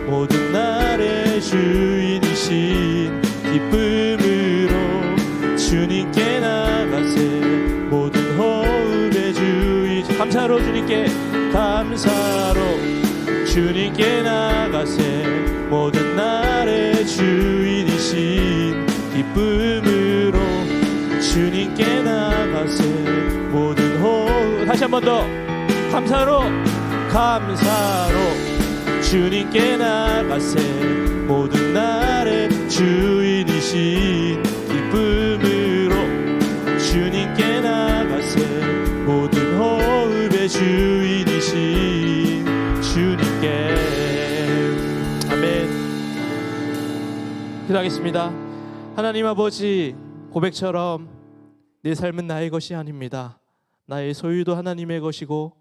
모든 날의 주인이신 기쁨으로 주님께 나가세. 모든 호흡의 주인 감사로 주님께 나가세. 모든 날의 주인이신 기쁨으로 주님께 나가세. 모든 호흡 다시 한 번 더 감사로 주님께 나가세. 모든 날의 주인이신 기쁨으로 주님께 나가세. 모든 호흡의 주인이신 주님께. 아멘. 기도하겠습니다. 하나님 아버지, 고백처럼 내 삶은 나의 것이 아닙니다. 나의 소유도 하나님의 것이고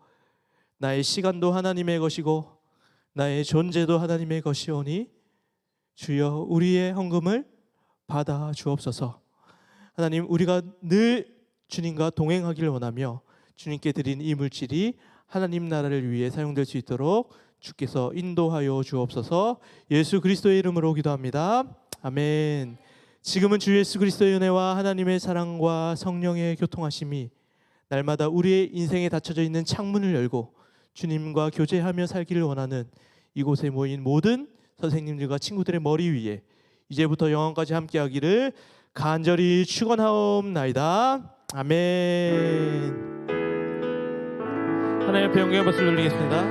나의 시간도 하나님의 것이고 나의 존재도 하나님의 것이오니 주여 우리의 헌금을 받아 주옵소서. 하나님, 우리가 늘 주님과 동행하기를 원하며 주님께 드린 이 물질이 하나님 나라를 위해 사용될 수 있도록 주께서 인도하여 주옵소서. 예수 그리스도의 이름으로 기도합니다. 아멘. 지금은 주 예수 그리스도의 은혜와 하나님의 사랑과 성령의 교통하심이 날마다 우리의 인생에 닫혀져 있는 창문을 열고 주님과 교제하며 살기를 원하는 이곳에 모인 모든 선생님들과 친구들의 머리 위에 이제부터 영원까지 함께하기를 간절히 축원하옵나이다. 아멘. 하나님 앞에 영광의 박수를 올리겠습니다.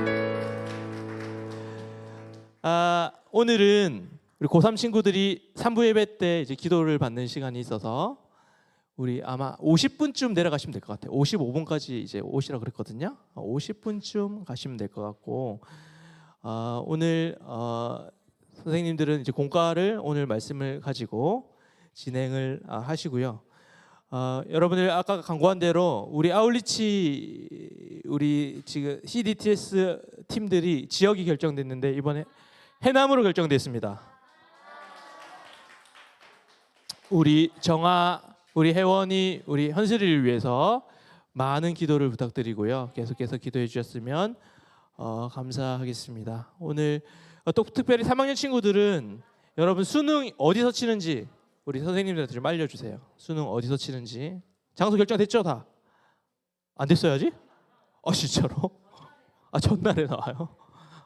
오늘은 우리 고3 친구들이 3부 예배 때 이제 기도를 받는 시간이 있어서 우리 아마 50분쯤 내려가시면 될 것 같아요. 55분까지 이제 오시라 그랬거든요. 50분쯤 가시면 될 것 같고 오늘 선생님들은 이제 공과를 오늘 말씀을 가지고 진행을 하시고요. 여러분들 아까 광고한 대로 우리 아울리치 우리 지금 CDTS 팀들이 지역이 결정됐는데 이번에 해남으로 결정됐습니다. 우리 정아 우리 혜원이 우리 현슬이를 위해서 많은 기도를 부탁드리고요. 계속해서 기도해 주셨으면 감사하겠습니다. 오늘 또 특별히 3학년 친구들은 여러분 수능 어디서 치는지 우리 선생님들한테 좀 알려주세요. 수능 어디서 치는지. 장소 결정됐죠? 다? 안 됐어야지? 진짜로? 전날에 나와요?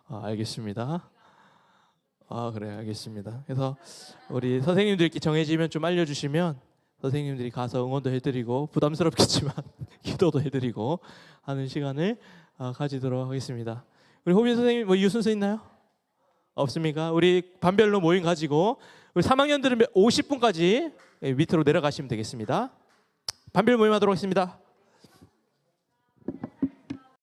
알겠습니다. 그래, 알겠습니다. 그래서 우리 선생님들께 정해지면 좀 알려주시면 선생님들이 가서 응원도 해드리고 부담스럽겠지만 기도도 해드리고 하는 시간을 가지도록 하겠습니다. 우리 호빈 선생님 뭐 이유 순서 있나요? 없습니까? 우리 반별로 모임 가지고 우리 3학년들은 50분까지 밑으로 내려가시면 되겠습니다. 반별 모임 하도록 하겠습니다.